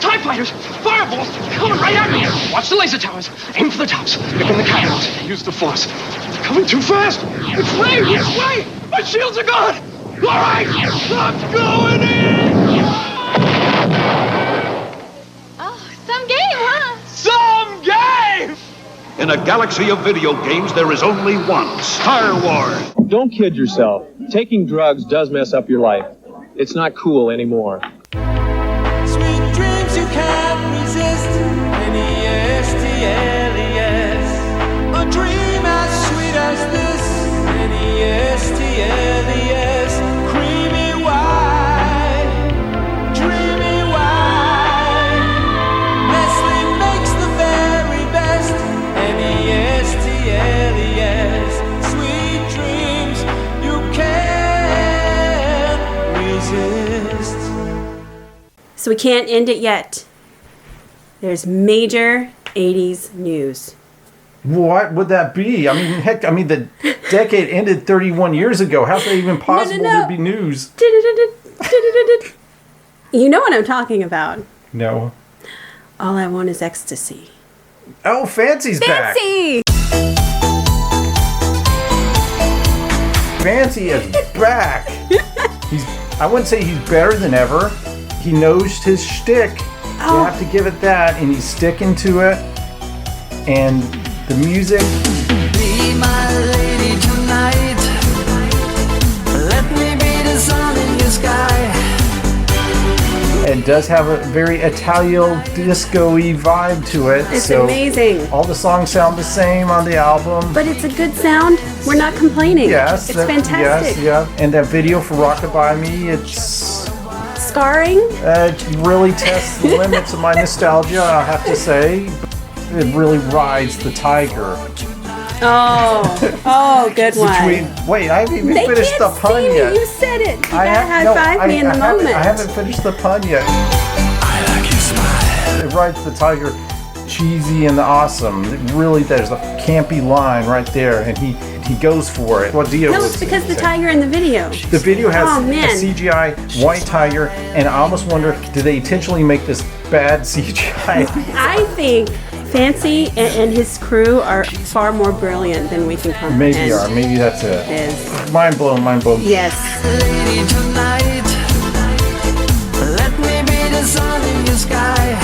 TIE fighters! Fireballs! Coming right at me! Watch the laser towers. Aim for the tops. Pick in the cannons. Use the force. They're coming too fast! It's Ray! It's Ray! My shields are gone! Alright! I'm going in! Oh, some game, huh? Some game! In a galaxy of video games, there is only one Star Wars. Don't kid yourself. Taking drugs does mess up your life. It's not cool anymore. Sweet dreams you can't resist. N-E-S-T-L-E-S. A dream as sweet as this. N-E-S-T-L-E-S. Creamy white. Dreamy white. Nestle makes the very best. N-E-S-T-L-E-S. Sweet dreams you can't resist. So we can't end it yet. There's major 80s news. What would that be? I mean, heck, the decade ended 31 years ago. How's that even possible to be news? You know what I'm talking about. No. All I Want Is Ecstasy. Oh, Fancy's back. Fancy! Fancy is back. I wouldn't say he's better than ever. He knows his shtick. You have to give it that, and he's sticking to it. And the music. Be my lady tonight. Let me be the sun in your sky. It does have a very Italo disco-y vibe to it. It's amazing. All the songs sound the same on the album. But it's a good sound. We're not complaining. Yes. It's fantastic. Yes, yeah. And that video for Rockabye Me, it's... Scarring? It really tests the limits of my nostalgia, I have to say. It really rides the tiger. Oh, good one. Wait, I haven't even finished the pun yet. You said it. You gotta high-five me in the moment. I haven't finished the pun yet. I like your smile. It rides the tiger, cheesy and awesome. It really, there's a campy line right there, and he goes for it. What Dio No, was it's because the saying. tiger in the video. The video has Oh, a man. CGI white tiger, and I almost wonder, did they intentionally make this bad CGI? I think Fancy and his crew are far more brilliant than we can comprehend. Maybe that's it. Is. Mind blown. Yes. Lady tonight. Let me be the sun in your sky.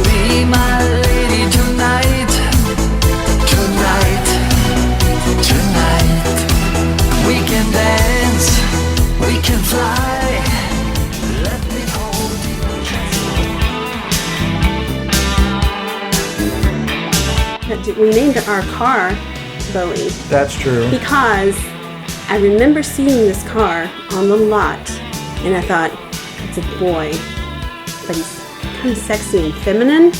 Be my lady tonight. Tonight. We can dance. We can fly. Let me hold you. We named our car Bowie. That's true. Because I remember seeing this car on the lot, and I thought, it's a boy, but he's kind of sexy and feminine.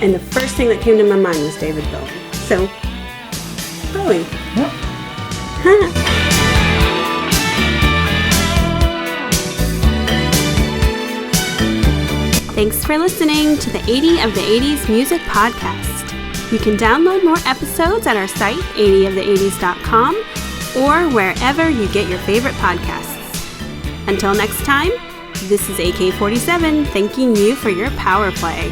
And the first thing that came to my mind was David Bowie. So, Bowie. Yep. Thanks for listening to the 80 of the 80s Music Podcast. You can download more episodes at our site, 80ofthe80s.com, or wherever you get your favorite podcasts. Until next time, this is AK-47 thanking you for your power play.